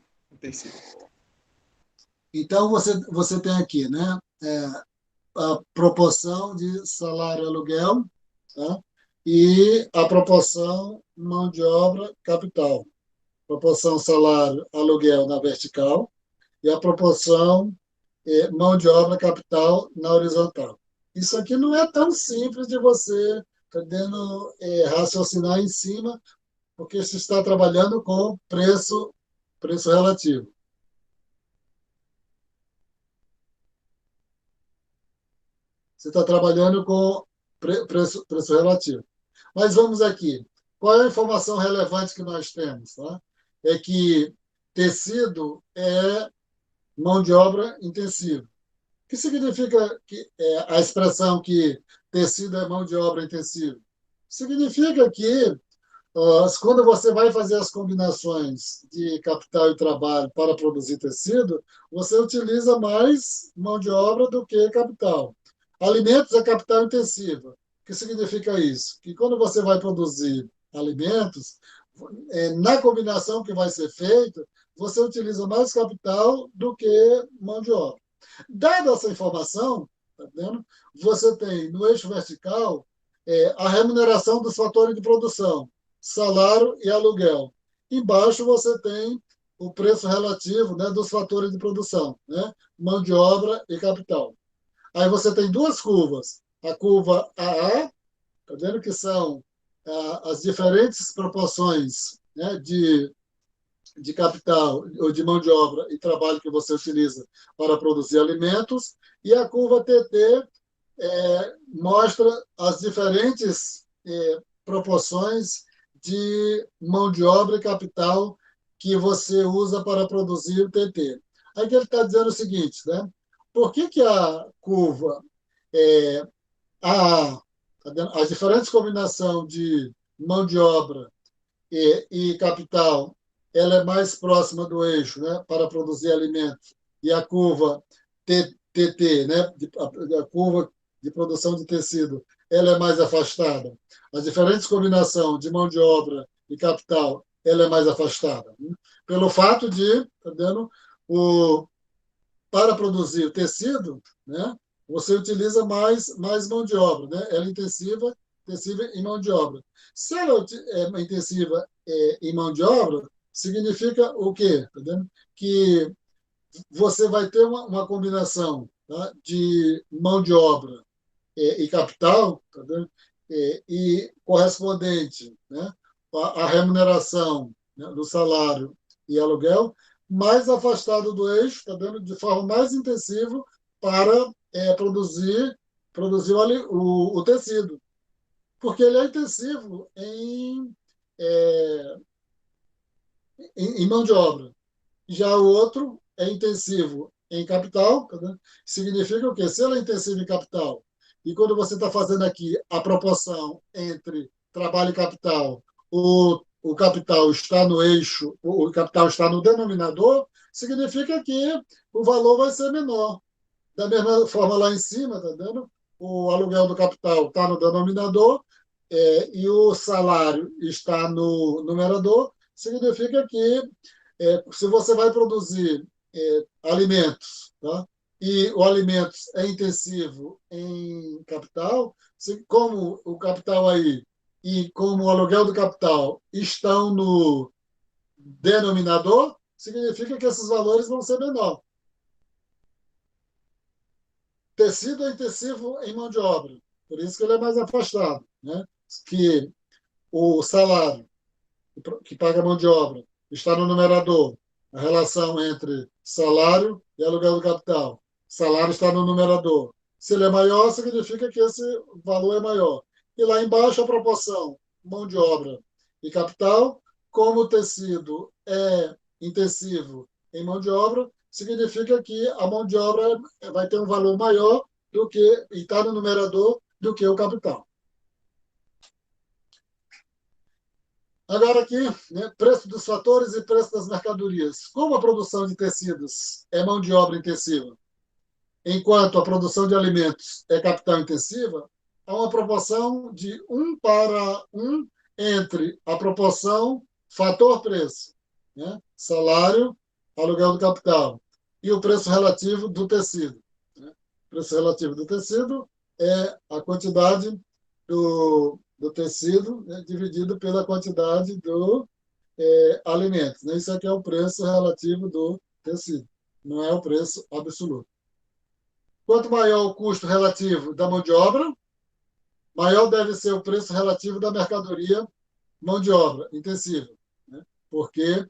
Então, você tem aqui, né, a proporção de salário-aluguel, tá? E a proporção mão de obra capital. Proporção salário-aluguel na vertical e a proporção mão de obra capital na horizontal. Isso aqui não é tão simples de você podendo raciocinar em cima, porque você está trabalhando com preço relativo. Você está trabalhando com preço relativo. Mas vamos aqui. Qual é a informação relevante que nós temos? Tá? É que tecido é mão de obra intensiva. O que significa a expressão que tecido é mão de obra intensiva? Significa que quando você vai fazer as combinações de capital e trabalho para produzir tecido, você utiliza mais mão de obra do que capital. Alimentos é capital intensiva. O que significa isso? Que quando você vai produzir alimentos, na combinação que vai ser feita, você utiliza mais capital do que mão de obra. Dada essa informação, tá vendo? Você tem no eixo vertical a remuneração dos fatores de produção, salário e aluguel. Embaixo você tem o preço relativo, né, dos fatores de produção, né, mão de obra e capital. Aí você tem duas curvas. A curva AA, tá vendo que são as diferentes proporções, né, de capital ou de mão de obra e trabalho que você utiliza para produzir alimentos, e a curva TT mostra as diferentes proporções de mão de obra e capital que você usa para produzir o TT. Aí ele está dizendo o seguinte, né? Por que a curva a diferentes combinação de mão de obra e capital, ela é mais próxima do eixo, né, para produzir alimentos, e a curva TT, né, a curva de produção de tecido, ela é mais afastada. As diferentes combinação de mão de obra e capital, ela é mais afastada. Né? Pelo fato de, tá vendo, para produzir o tecido, né, você utiliza mais mão de obra, né? Ela é intensiva em mão de obra. Se ela é intensiva em mão de obra, significa o quê? Tá vendo? Que você vai ter uma combinação, tá, de mão de obra e capital, tá vendo? E correspondente, né, a remuneração, né, do salário e aluguel, mais afastado do eixo, tá vendo? De forma mais intensiva para produzir o tecido, porque ele é intensivo em mão de obra. Já o outro é intensivo em capital, tá vendo? Significa o quê? Se ele é intensivo em capital, e quando você está fazendo aqui a proporção entre trabalho e capital, o capital está no eixo, o capital está no denominador, significa que o valor vai ser menor. Da mesma forma, lá em cima, tá vendo? O aluguel do capital está no denominador e o salário está no numerador, significa que se você vai produzir alimentos, tá? E o alimentos é intensivo em capital, como o capital aí e como o aluguel do capital estão no denominador, significa que esses valores vão ser menores. Tecido é intensivo em mão de obra, por isso que ele é mais afastado, né? Que o salário que paga a mão de obra está no numerador, a relação entre salário e aluguel do capital. O salário está no numerador. Se ele é maior, significa que esse valor é maior. E lá embaixo a proporção mão de obra e capital, como o tecido é intensivo em mão de obra, significa que a mão de obra vai ter um valor maior do que, e está no numerador, do que o capital. Agora aqui, né, preço dos fatores e preço das mercadorias. Como a produção de tecidos é mão de obra intensiva, enquanto a produção de alimentos é capital intensiva, há uma proporção de 1 para 1 entre a proporção fator-preço, né, salário, aluguel do capital, e o preço relativo do tecido. Né? O preço relativo do tecido é a quantidade do tecido, né, dividido pela quantidade do alimento. Né? Isso aqui é o preço relativo do tecido, não é o preço absoluto. Quanto maior o custo relativo da mão de obra, maior deve ser o preço relativo da mercadoria mão de obra intensiva. Né? Porque,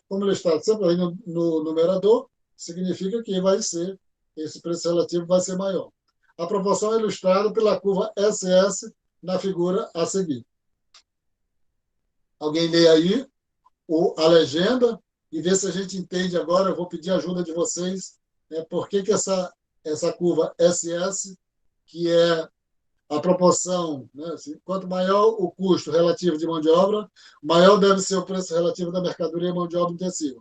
como ele está sempre aí no numerador, significa que vai ser, esse preço relativo vai ser maior. A proporção é ilustrada pela curva SS na figura a seguir. Alguém lê aí a legenda e vê se a gente entende agora. Eu vou pedir a ajuda de vocês. Por que essa curva SS, que é a proporção, né? Quanto maior o custo relativo de mão de obra, maior deve ser o preço relativo da mercadoria e mão de obra intensiva.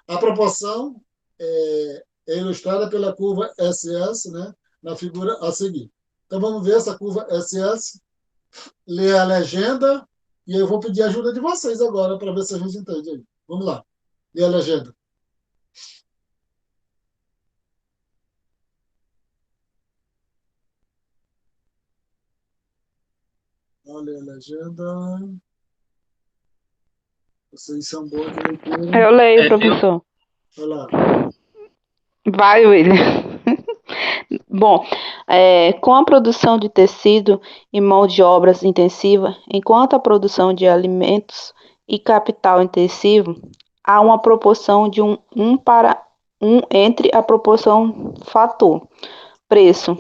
A proporção é ilustrada pela curva SS, né? Na figura a seguir. Então, vamos ver essa curva SS, ler a legenda, e eu vou pedir a ajuda de vocês agora para ver se a gente entende aí. Vamos lá, ler a legenda. Olha a legenda. Vocês são bons de leitura. Eu leio, professor. Vai lá. Vai, William. Bom, com a produção de tecido e mão de obras intensiva, enquanto a produção de alimentos e capital intensivo, há uma proporção de 1 para 1 entre a proporção fator. Preço,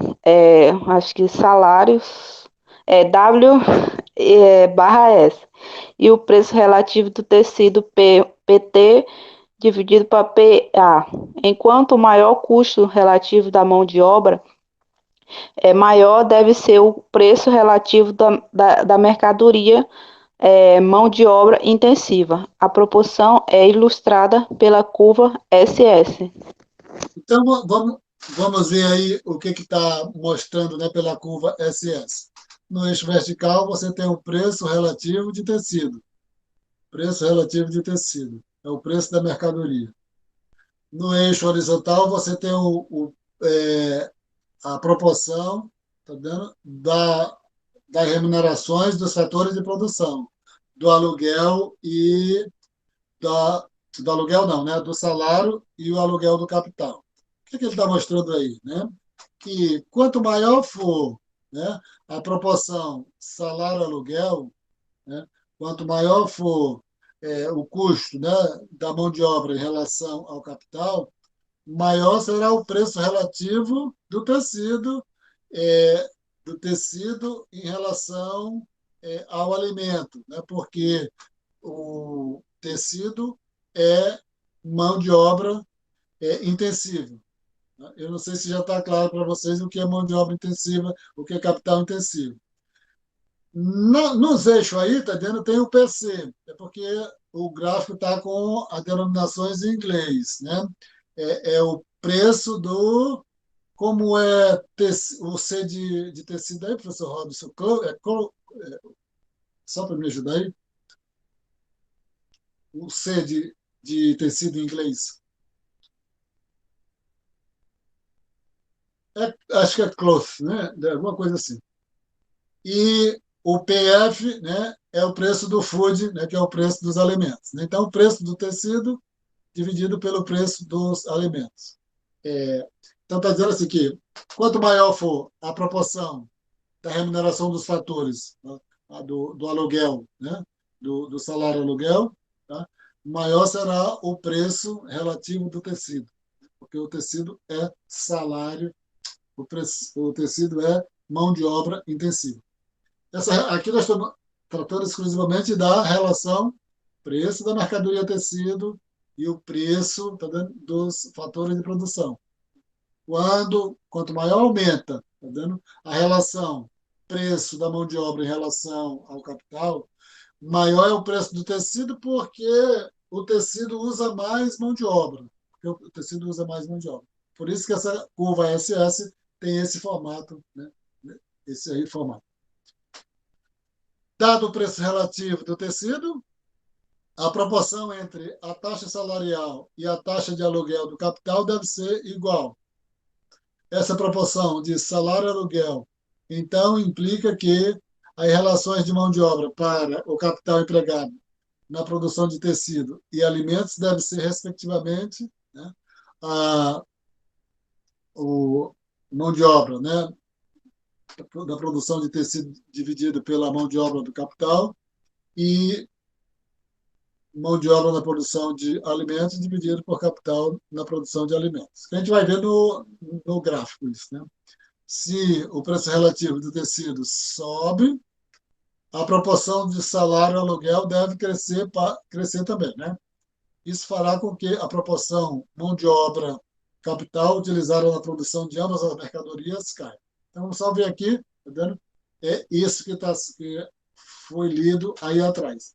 acho que salários, W barra S. E o preço relativo do tecido PT dividido para PA. Enquanto o maior custo relativo da mão de obra maior deve ser o preço relativo da mercadoria mão de obra intensiva. A proporção é ilustrada pela curva SS. Então, vamos ver aí o que está mostrando, né, pela curva SS. No eixo vertical, você tem o preço relativo de tecido. Preço relativo de tecido. É o preço da mercadoria. No eixo horizontal, você tem a proporção, tá vendo? Das remunerações dos fatores de produção, do aluguel e do aluguel não, né? Do salário e o aluguel do capital. O que ele está mostrando aí, né? Que quanto maior for, né, a proporção salário-aluguel, né, quanto maior for o custo, né, da mão de obra em relação ao capital, maior será o preço relativo do tecido em relação ao alimento, né, porque o tecido é mão de obra intensiva. Eu não sei se já está claro para vocês o que é mão de obra intensiva, o que é capital intensivo. Nos eixos aí, tá vendo, tem o PC, é porque o gráfico está com as denominações em inglês, né? É o preço do... Como é o C de tecido aí, professor Robson? Só para me ajudar aí. O C de tecido em inglês. Acho que é cloth, né? Alguma coisa assim. E o PF, né, é o preço do food, né, que é o preço dos alimentos. Então, o preço do tecido dividido pelo preço dos alimentos. Então, está dizendo assim que quanto maior for a proporção da remuneração dos fatores, né, do aluguel, né, do salário aluguel, tá, maior será o preço relativo do tecido. Porque porque o tecido é salário, o tecido é mão de obra intensiva. Aqui nós estamos tratando exclusivamente da relação preço da mercadoria tecido e o preço, tá vendo, dos fatores de produção. Quanto maior aumenta, tá vendo, a relação preço da mão de obra em relação ao capital, maior é o preço do tecido, porque o tecido usa mais mão de obra. Porque o tecido usa mais mão de obra. Por isso que essa curva SS tem esse formato, né? Esse aí formato. Dado o preço relativo do tecido, a proporção entre a taxa salarial e a taxa de aluguel do capital deve ser igual. Essa proporção de salário e aluguel, então, implica que as relações de mão de obra para o capital empregado na produção de tecido e alimentos devem ser, respectivamente, né, o mão de obra, né, da produção de tecido dividido pela mão de obra do capital e mão de obra na produção de alimentos dividido por capital na produção de alimentos. A gente vai ver no gráfico isso, né? Se o preço relativo do tecido sobe, a proporção de salário e aluguel deve crescer também, né? Isso fará com que a proporção mão de obra capital utilizada na produção de ambas as mercadorias caia. Então, vamos só ver aqui, tá vendo? É isso que foi lido aí atrás.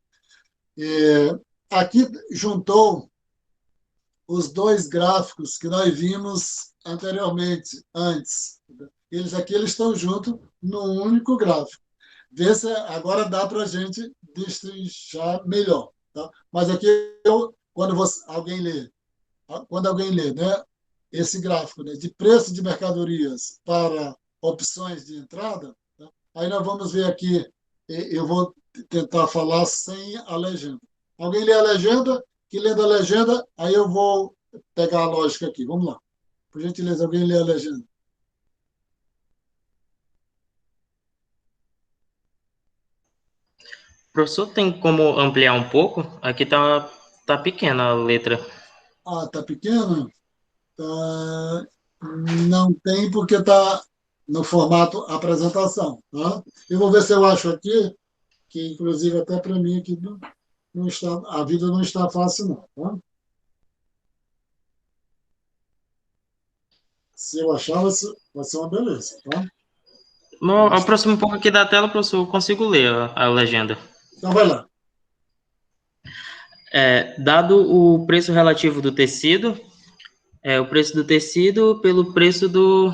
Aqui juntou os dois gráficos que nós vimos anteriormente, antes. Eles estão juntos num único gráfico. Vê se agora dá para a gente destrinchar melhor. Tá? Mas aqui, quando alguém lê, né, esse gráfico, né, de preço de mercadorias para opções de entrada, tá? Aí nós vamos ver aqui, eu vou tentar falar sem a legenda. Alguém lê a legenda? Que lendo a legenda, aí eu vou pegar a lógica aqui. Vamos lá. Por gentileza, alguém lê a legenda. Professor, tem como ampliar um pouco? Aqui tá pequena a letra. Ah, tá pequena? Tá... Não tem porque está no formato apresentação. Tá? Eu vou ver se eu acho aqui, que inclusive até para mim aqui não está, a vida não está fácil não. Tá? Se eu achar, vai ser uma beleza. Tá? Não, aproxima um pouco aqui da tela, professor, eu consigo ler a legenda. Então vai lá. Dado o preço relativo do tecido, o preço do tecido pelo preço do...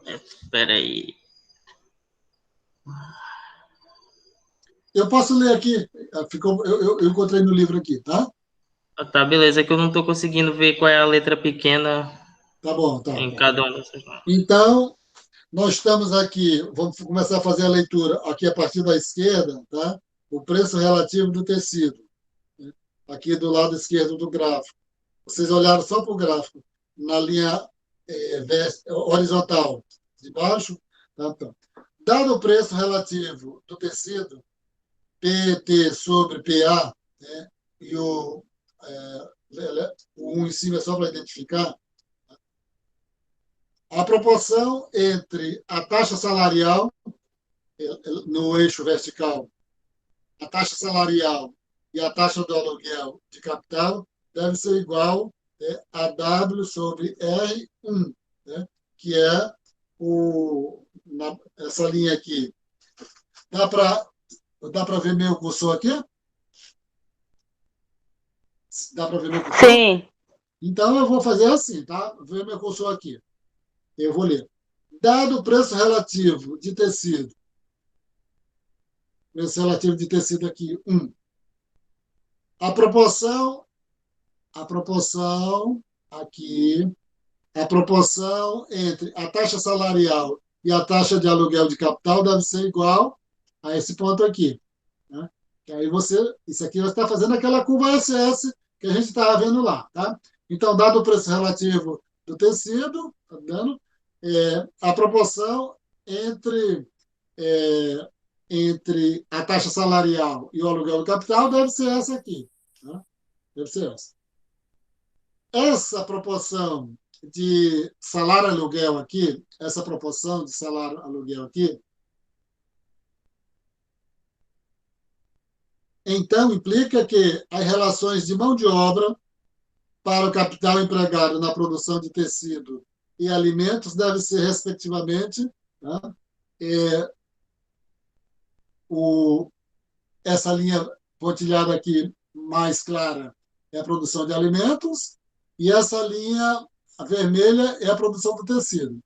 Espera aí. Eu posso ler aqui. Eu encontrei no livro aqui, tá? Tá, beleza, é que eu não estou conseguindo ver qual é a letra pequena Tá bom, tá. em cada uma dessas. Então, nós estamos aqui, vamos começar a fazer a leitura aqui a partir da esquerda, tá? O preço relativo do tecido. Né? Aqui do lado esquerdo do gráfico. Vocês olharam só para o gráfico, na linha horizontal de baixo. Tá? Então, dado o preço relativo do tecido, PT sobre PA, né? E o 1 em cima é só para identificar, a proporção entre a taxa salarial, no eixo vertical, a taxa salarial e a taxa do aluguel de capital deve ser igual, né, a W sobre R1, né, que é essa linha aqui. Dá para ver meu cursor aqui? Dá para ver meu cursor? Sim. Então, eu vou fazer assim, tá? Vê meu cursor aqui. Eu vou ler. Dado o preço relativo de tecido, aqui, 1. A proporção aqui, a proporção entre a taxa salarial e a taxa de aluguel de capital deve ser igual a esse ponto aqui. Né? Que aí isso aqui você está fazendo aquela curva SS que a gente estava vendo lá. Tá? Então, dado o preço relativo do tecido, tá vendo? A proporção entre a taxa salarial e o aluguel do capital deve ser essa aqui. Tá? Deve ser essa. essa proporção de salário-aluguel aqui, essa proporção de salário-aluguel aqui, então implica que as relações de mão de obra para o capital empregado na produção de tecido e alimentos devem ser, respectivamente, né, é, essa linha pontilhada aqui mais clara é a produção de alimentos e essa linha vermelha é a produção do tecido.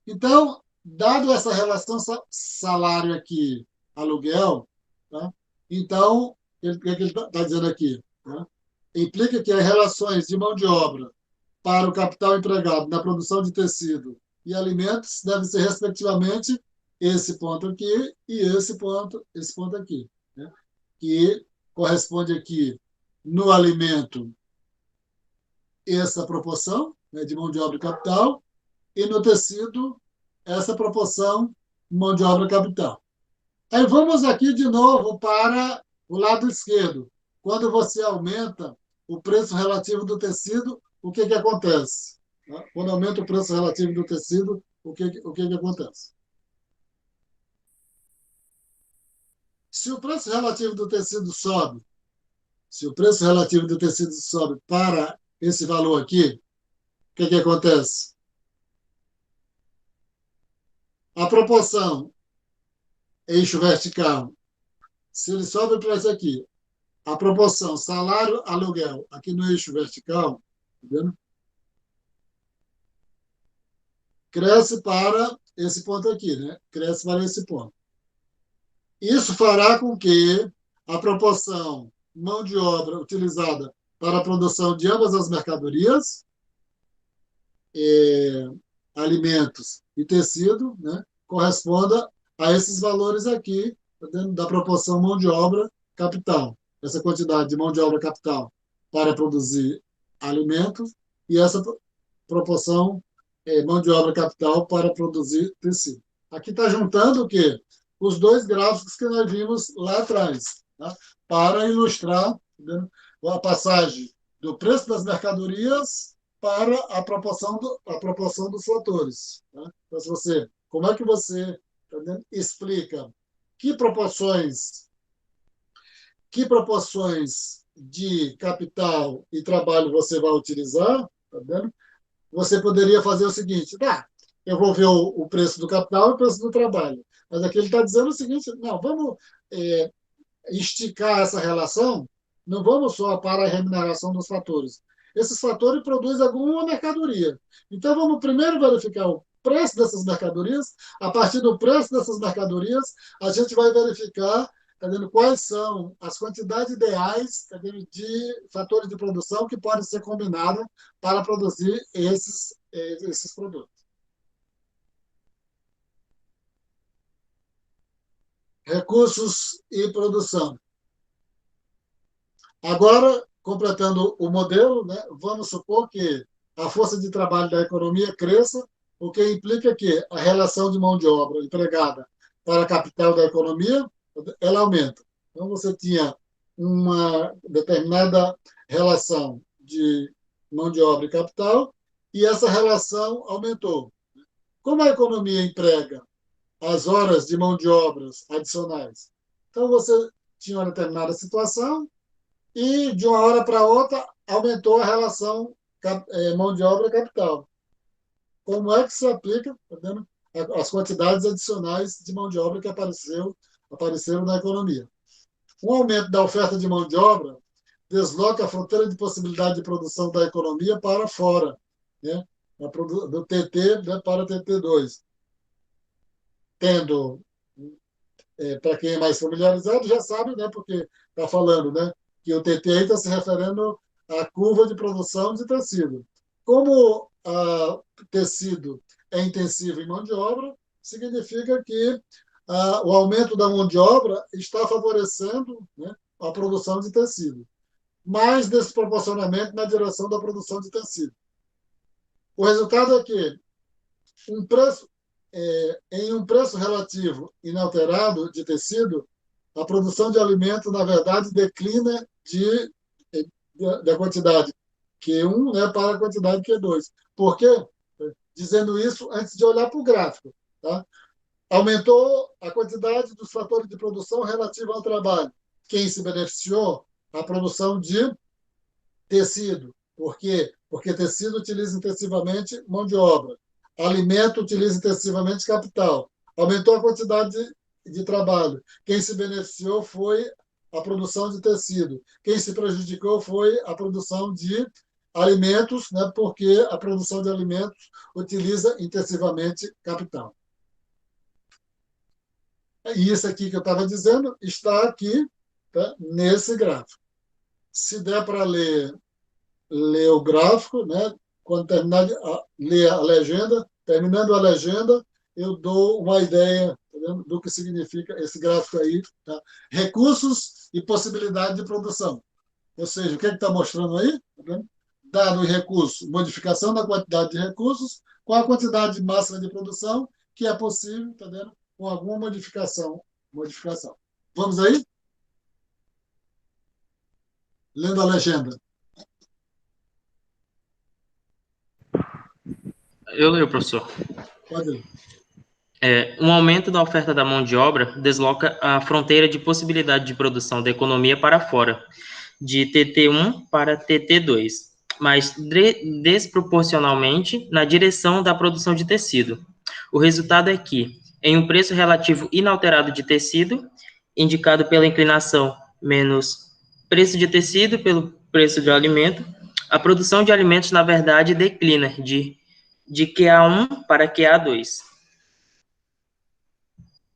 Então, dado essa relação salário aqui, aluguel, tá? Então, o que ele está dizendo aqui? Tá? Implica que as relações de mão de obra para o capital empregado na produção de tecido e alimentos devem ser, respectivamente, esse ponto aqui e esse ponto aqui, né? Que corresponde aqui no alimento essa proporção, né, de mão de obra e capital, e no tecido essa proporção de mão de obra e capital. Aí vamos aqui de novo para o lado esquerdo. Quando você aumenta o preço relativo do tecido, o que acontece? Quando aumenta o preço relativo do tecido, o que acontece? Se o preço relativo do tecido sobe, se o preço relativo do tecido sobe para esse valor aqui, o que acontece? A proporção eixo vertical, se ele sobe para isso aqui, a proporção salário-aluguel aqui no eixo vertical, tá vendo? Cresce para esse ponto aqui, né? Cresce para esse ponto. Isso fará com que a proporção mão de obra utilizada para a produção de ambas as mercadorias, alimentos e tecido, né, corresponda a esses valores aqui, dentro da proporção mão de obra capital. Essa quantidade de mão de obra capital para produzir alimentos e essa proporção mão de obra capital para produzir tecido. Aqui está juntando o quê? Os dois gráficos que nós vimos lá atrás, tá? Para ilustrar, entendeu? A passagem do preço das mercadorias para a proporção dos fatores. Tá? Então, como é que você, tá, explica que proporções de capital e trabalho você vai utilizar, tá vendo? Você poderia fazer o seguinte, tá, eu vou ver o preço do capital e o preço do trabalho. Mas aqui ele está dizendo o seguinte, não, vamos esticar essa relação, não vamos só para a remuneração dos fatores. Esses fatores produzem alguma mercadoria. Então, vamos primeiro verificar o preço dessas mercadorias. A partir do preço dessas mercadorias, a gente vai verificar, tá vendo, quais são as quantidades ideais, tá vendo, de fatores de produção que podem ser combinados para produzir esses produtos. Recursos e produção. Agora, completando o modelo, né, vamos supor que a força de trabalho da economia cresça, o que implica que a relação de mão de obra empregada para a capital da economia, ela aumenta. Então, você tinha uma determinada relação de mão de obra e capital, e essa relação aumentou. Como a economia emprega as horas de mão de obras adicionais, então você tinha uma determinada situação, e de uma hora para outra aumentou a relação mão de obra capital. Como é que se aplica, tá vendo, as quantidades adicionais de mão de obra que apareceram na economia? Um aumento da oferta de mão de obra desloca a fronteira de possibilidade de produção da economia para fora, né? Do TT, né, para o TT2. Tendo, para quem é mais familiarizado, já sabe, né, porque está falando, né, que o TT aí está se referindo à curva de produção de tecido. Como o tecido é intensivo em mão de obra, significa que o aumento da mão de obra está favorecendo, né, a produção de tecido, mas desproporcionalmente na direção da produção de tecido. O resultado é que em um preço relativo inalterado de tecido, a produção de alimento, na verdade, declina da quantidade Q1, né, para a quantidade Q2. Por quê? Dizendo isso antes de olhar para o gráfico. Tá? Aumentou a quantidade dos fatores de produção relativa ao trabalho. Quem se beneficiou? A produção de tecido. Por quê? Porque tecido utiliza intensivamente mão de obra. Alimento utiliza intensivamente capital. Aumentou a quantidade de trabalho. Quem se beneficiou foi a produção de tecido. Quem se prejudicou foi a produção de alimentos, né, porque a produção de alimentos utiliza intensivamente capital. E isso aqui que eu estava dizendo está aqui, tá, nesse gráfico. Se der para ler o gráfico, né? Quando terminar de ler a legenda, terminando a legenda, eu dou uma ideia, tá vendo, do que significa esse gráfico aí. Tá? Recursos e possibilidade de produção. Ou seja, o que está mostrando aí? Tá vendo? Dado o recurso, modificação da quantidade de recursos com a quantidade máxima de produção, que é possível, tá vendo? Com alguma modificação. Vamos aí? Lendo a legenda. Eu leio, professor. Pode ler. Um aumento da oferta da mão de obra desloca a fronteira de possibilidade de produção da economia para fora, de TT1 para TT2, mas desproporcionalmente na direção da produção de tecido. O resultado é que, em um preço relativo inalterado de tecido, indicado pela inclinação menos preço de tecido pelo preço de alimento, a produção de alimentos, na verdade, declina de QA1 para QA2.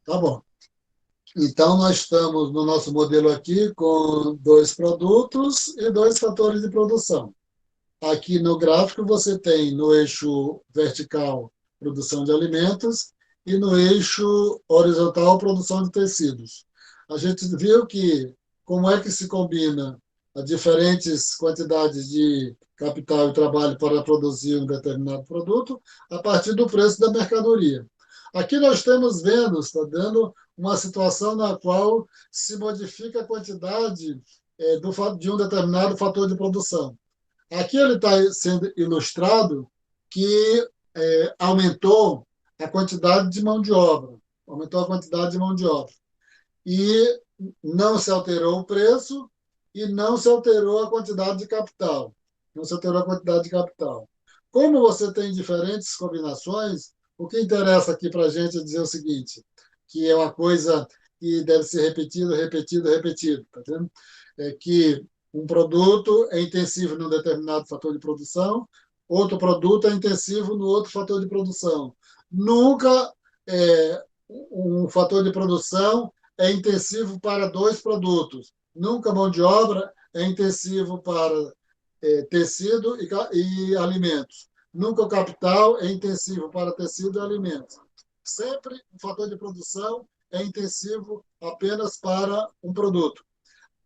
Tá bom. Então, nós estamos no nosso modelo aqui com 2 produtos e 2 fatores de produção. Aqui no gráfico você tem no eixo vertical produção de alimentos e no eixo horizontal produção de tecidos. A gente viu que como é que se combina as diferentes quantidades de capital e trabalho para produzir um determinado produto a partir do preço da mercadoria. Aqui nós estamos vendo, está dando uma situação na qual se modifica a quantidade de um determinado fator de produção. Aqui ele está sendo ilustrado que aumentou a quantidade de mão de obra. Aumentou a quantidade de mão de obra. E não se alterou o preço e não se alterou a quantidade de capital. Não se alterou a quantidade de capital. Como você tem diferentes combinações, o que interessa aqui para a gente é dizer o seguinte, que é uma coisa que deve ser repetido. Tá vendo? É que um produto é intensivo num determinado fator de produção, outro produto é intensivo no outro fator de produção. Nunca um fator de produção é intensivo para 2 produtos. Nunca mão de obra é intensivo para tecido e alimentos. Nunca o capital é intensivo para tecido e alimentos. Sempre o fator de produção é intensivo apenas para um produto.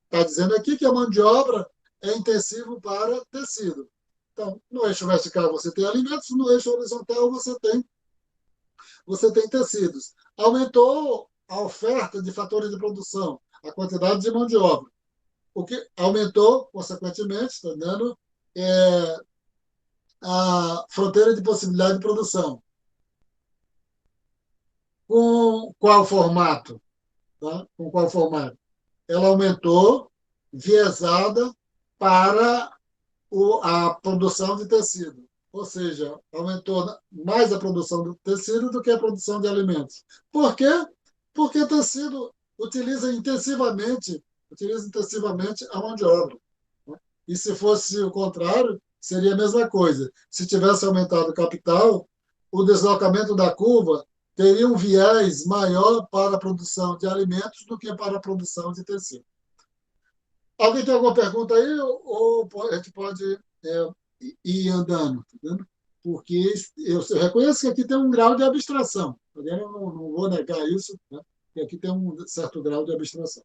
Está dizendo aqui que a mão de obra é intensivo para tecido. Então, no eixo vertical você tem alimentos, no eixo horizontal você tem tecidos. Aumentou a oferta de fatores de produção, a quantidade de mão de obra. O que aumentou, consequentemente, está dando a fronteira de possibilidade de produção. Com qual formato? Tá? Com qual formato? Ela aumentou viesada para a produção de tecido. Ou seja, aumentou mais a produção de tecido do que a produção de alimentos. Por quê? Porque o tecido utiliza intensivamente a mão de obra. E se fosse o contrário, seria a mesma coisa. Se tivesse aumentado o capital, o deslocamento da curva teria um viés maior para a produção de alimentos do que para a produção de tecido. Alguém tem alguma pergunta aí? Ou a gente pode ir andando? Tá vendo? Porque eu reconheço que aqui tem um grau de abstração. Tá vendo? Eu não vou negar isso, né? Que aqui tem um certo grau de abstração.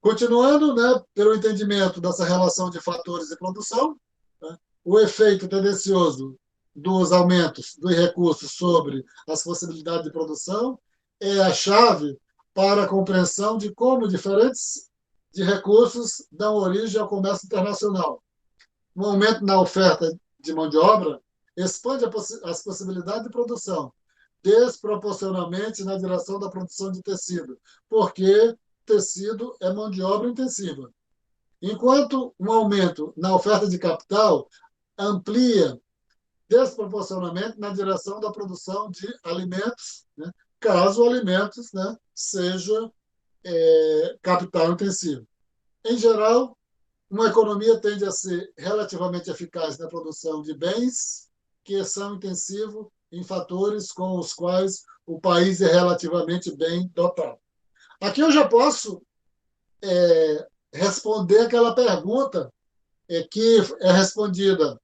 Continuando, né, pelo entendimento dessa relação de fatores de produção, né, o efeito tendencioso dos aumentos dos recursos sobre as possibilidades de produção é a chave para a compreensão de como diferentes de recursos dão origem ao comércio internacional. Um aumento na oferta de mão de obra expande as possibilidades de produção, desproporcionalmente na direção da produção de tecido, porque tecido é mão de obra intensiva. Enquanto um aumento na oferta de capital amplia desproporcionalmente na direção da produção de alimentos, né, caso alimentos, né, seja capital intensivo. Em geral, uma economia tende a ser relativamente eficaz na produção de bens que são intensivos em fatores com os quais o país é relativamente bem dotado. Aqui eu já posso responder aquela pergunta que é respondida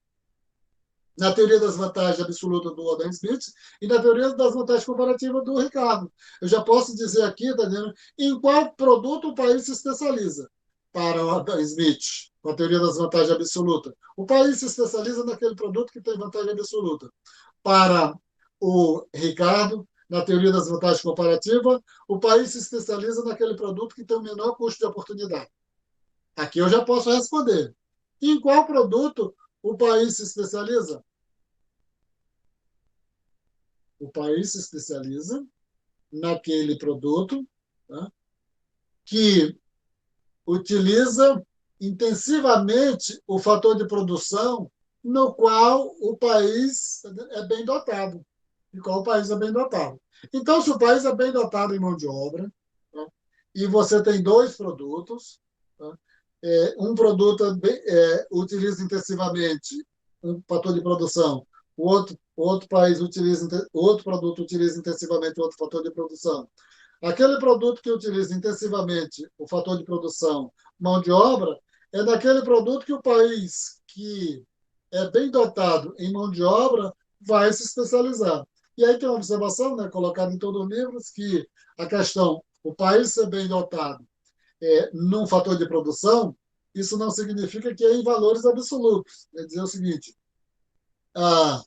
na teoria das vantagens absolutas do Adam Smith e na teoria das vantagens comparativas do Ricardo. Eu já posso dizer aqui, Daniel, em qual produto o país se especializa. Para o Adam Smith, com a teoria das vantagens absolutas, o país se especializa naquele produto que tem vantagem absoluta. Para o Ricardo, na teoria das vantagens comparativas, o país se especializa naquele produto que tem o menor custo de oportunidade. Aqui eu já posso responder. Em qual produto o país se especializa? O país se especializa naquele produto, tá, que utiliza intensivamente o fator de produção no qual o país é bem dotado. E qual o país é bem dotado. Então, se o país é bem dotado em mão de obra, tá, e você tem dois produtos, tá, um produto utiliza intensivamente um fator de produção, o outro país utiliza, outro produto utiliza intensivamente outro fator de produção. Aquele produto que utiliza intensivamente o fator de produção, mão de obra, é daquele produto que o país que é bem dotado em mão de obra vai se especializar. E aí tem uma observação, né, colocada em todos os livros, que a questão, o país ser bem dotado num fator de produção, isso não significa que é em valores absolutos. Quer dizer o seguinte, a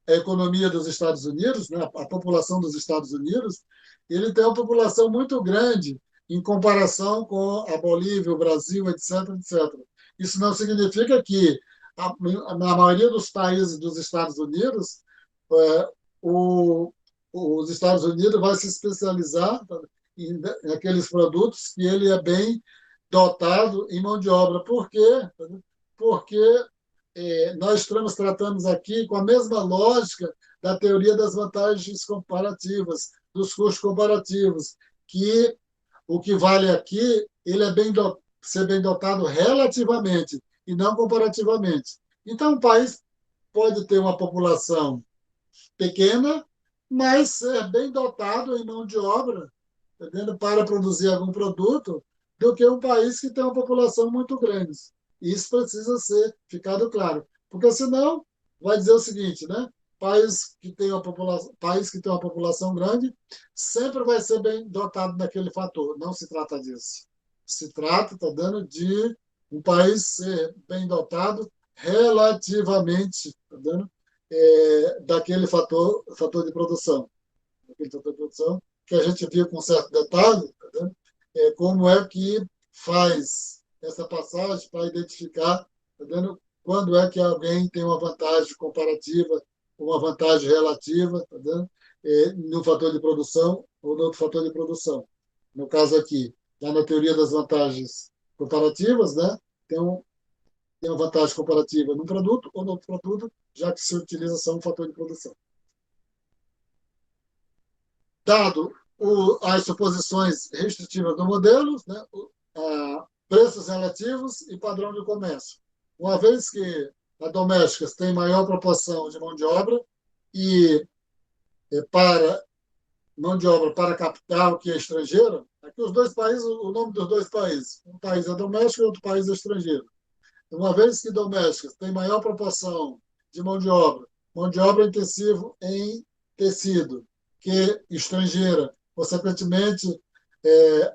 economia dos Estados Unidos, né, a população dos Estados Unidos, ele tem uma população muito grande em comparação com a Bolívia, o Brasil, etc., etc. Isso não significa que, na maioria dos países dos Estados Unidos, os Estados Unidos vai se especializar em aqueles produtos que ele é bem dotado em mão de obra. Por quê? Porque nós estamos tratando aqui com a mesma lógica da teoria das vantagens comparativas, dos custos comparativos, que o que vale aqui ele é ser bem dotado relativamente e não comparativamente. Então, um país pode ter uma população pequena, mas ser bem dotado em mão de obra, entendeu? Para produzir algum produto, do que um país que tem uma população muito grande. Isso precisa ser ficado claro, porque senão vai dizer o seguinte, né? País que tem uma população grande sempre vai ser bem dotado naquele fator. Não se trata disso. Se trata, está dando, de um país ser bem dotado relativamente, tá dando, daquele fator de produção. Daquele fator de produção que a gente viu com certo detalhe, tá dando, como é que faz essa passagem para identificar, tá dando, quando é que alguém tem uma vantagem comparativa, uma vantagem relativa, tá dando, no fator de produção ou no outro fator de produção. No caso aqui, lá na teoria das vantagens comparativas, né, tem uma vantagem comparativa num produto ou no outro produto, já que se utiliza só um fator de produção. Dado as suposições restritivas do modelo, né, preços relativos e padrão de comércio. Uma vez que as domésticas têm maior proporção de mão de obra e para mão de obra para capital que é estrangeira, aqui os dois países, o nome dos dois países, um país é doméstico e outro país é estrangeiro. Uma vez que domésticas têm maior proporção de mão de obra intensiva em tecido, que estrangeira, consequentemente,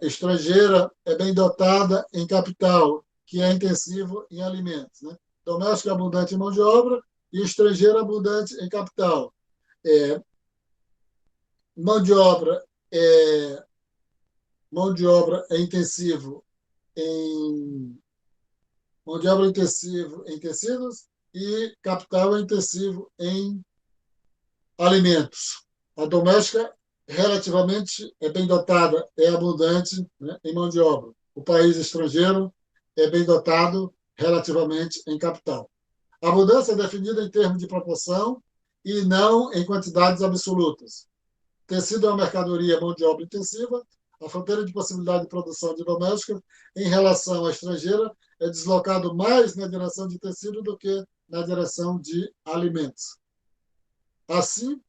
estrangeira é bem dotada em capital, que é intensivo em alimentos. Né? Doméstico é abundante em mão de obra e estrangeiro abundante em capital. Mão de obra é intensivo em mão de obra intensiva em tecidos e capital intensivo em alimentos. A doméstica, relativamente, é bem dotada, é abundante, né, em mão de obra. O país estrangeiro é bem dotado, relativamente, em capital. A abundância é definida em termos de proporção e não em quantidades absolutas. Tecido é uma mercadoria, mão de obra intensiva. A fronteira de possibilidade de produção de doméstica em relação à estrangeira é deslocado mais na direção de tecido do que na direção de alimentos. Assim,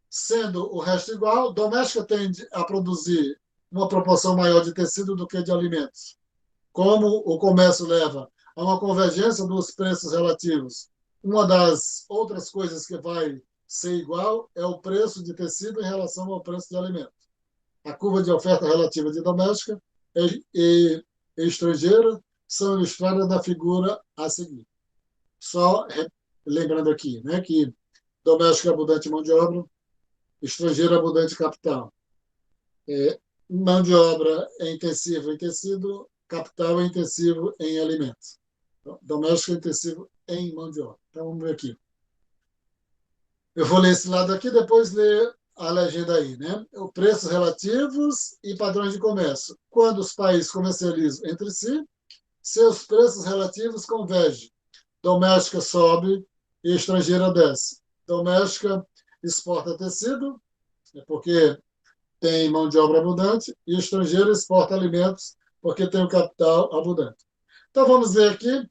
sendo o resto igual, doméstica tende a produzir uma proporção maior de tecido do que de alimentos. Como o comércio leva a uma convergência dos preços relativos, uma das outras coisas que vai ser igual é o preço de tecido em relação ao preço de alimento. A curva de oferta relativa de doméstica e estrangeira são ilustradas na figura a seguir. Só lembrando aqui, né, que doméstica é abundante em mão de obra, estrangeira é abundante em capital. Mão de obra é intensiva em tecido, capital é intensivo em alimentos. Então, doméstico é intensivo em mão de obra. Então, vamos ver aqui. Eu vou ler esse lado aqui, depois ler a legenda aí, né? O preços relativos e padrões de comércio. Quando os países comercializam entre si, seus preços relativos convergem. Doméstica sobe e estrangeira desce. Doméstica exporta tecido, porque tem mão de obra abundante, e estrangeira exporta alimentos, porque tem o capital abundante. Então, vamos ver aqui,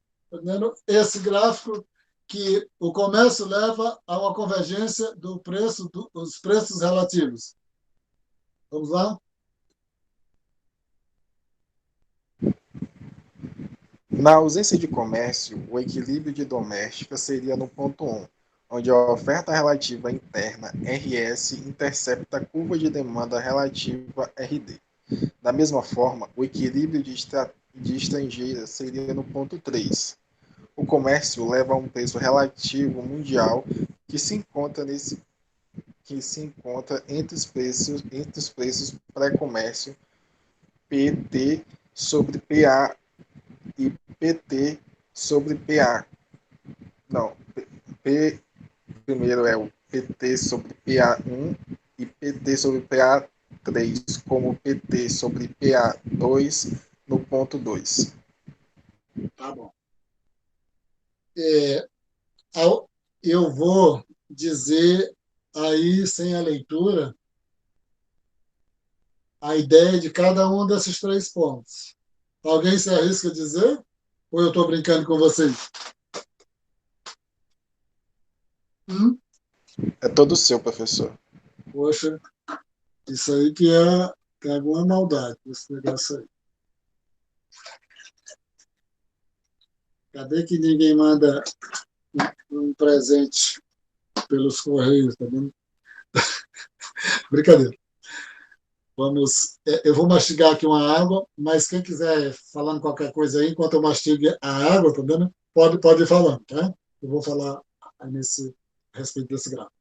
esse gráfico que o comércio leva a uma convergência dos preços relativos. Vamos lá? Na ausência de comércio, o equilíbrio de doméstica seria no ponto 1, onde a oferta relativa interna, RS, intercepta a curva de demanda relativa, RD. Da mesma forma, o equilíbrio de estrangeira seria no ponto 3. O comércio leva a um preço relativo mundial que se encontra entre os preços pré-comércio PT sobre PA e PT sobre PA. Não, P primeiro é o PT sobre PA1 e PT sobre PA3, como PT sobre PA2 no ponto 2. Tá bom. Eu vou dizer aí, sem a leitura, a ideia de cada um desses 3 pontos. Alguém se arrisca a dizer? Ou eu estou brincando com vocês? É todo seu, professor. Poxa, isso aí que é alguma maldade, esse negócio aí. Cadê que ninguém manda um presente pelos correios, tá vendo? Brincadeira. Eu vou mastigar aqui uma água, mas quem quiser falando qualquer coisa aí, enquanto eu mastigo a água, tá vendo? Pode ir falando, tá? Eu vou falar a respeito desse gráfico.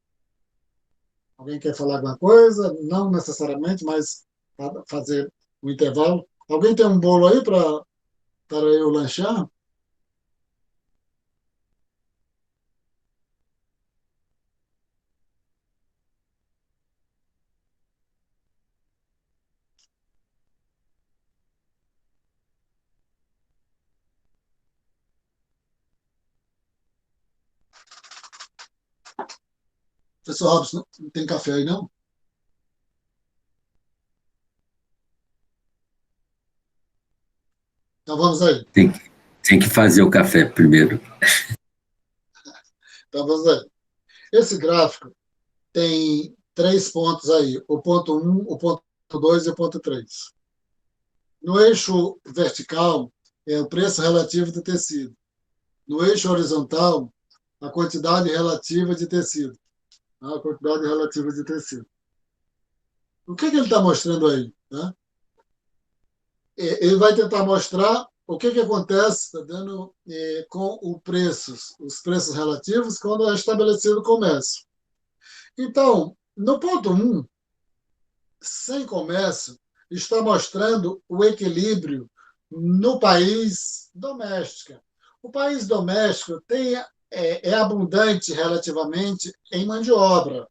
Alguém quer falar alguma coisa? Não necessariamente, mas para fazer um intervalo. Alguém tem um bolo aí para eu lanchar? Professor Robson, não tem café aí, não? Então vamos aí. Tem que fazer o café primeiro. Então vamos aí. Esse gráfico tem 3 pontos aí, o ponto 1, o ponto 2 e o ponto 3. No eixo vertical, é o preço relativo do tecido. No eixo horizontal, a quantidade relativa de tecido. A quantidade relativa de tecido. O que ele está mostrando aí? Né? Ele vai tentar mostrar o que acontece com os preços relativos quando é estabelecido o comércio. Então, no ponto 1, sem comércio, está mostrando o equilíbrio no país doméstico. O país doméstico é abundante relativamente em mão de obra.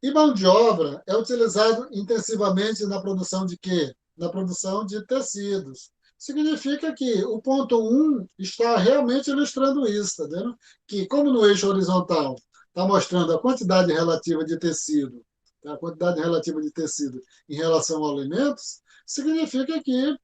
E mão de obra é utilizado intensivamente na produção de quê? Na produção de tecidos. Significa que o ponto 1 está realmente ilustrando isso, tá vendo? Que, como no eixo horizontal está mostrando a quantidade relativa de tecido, tá? A quantidade relativa de tecido em relação aos alimentos, significa que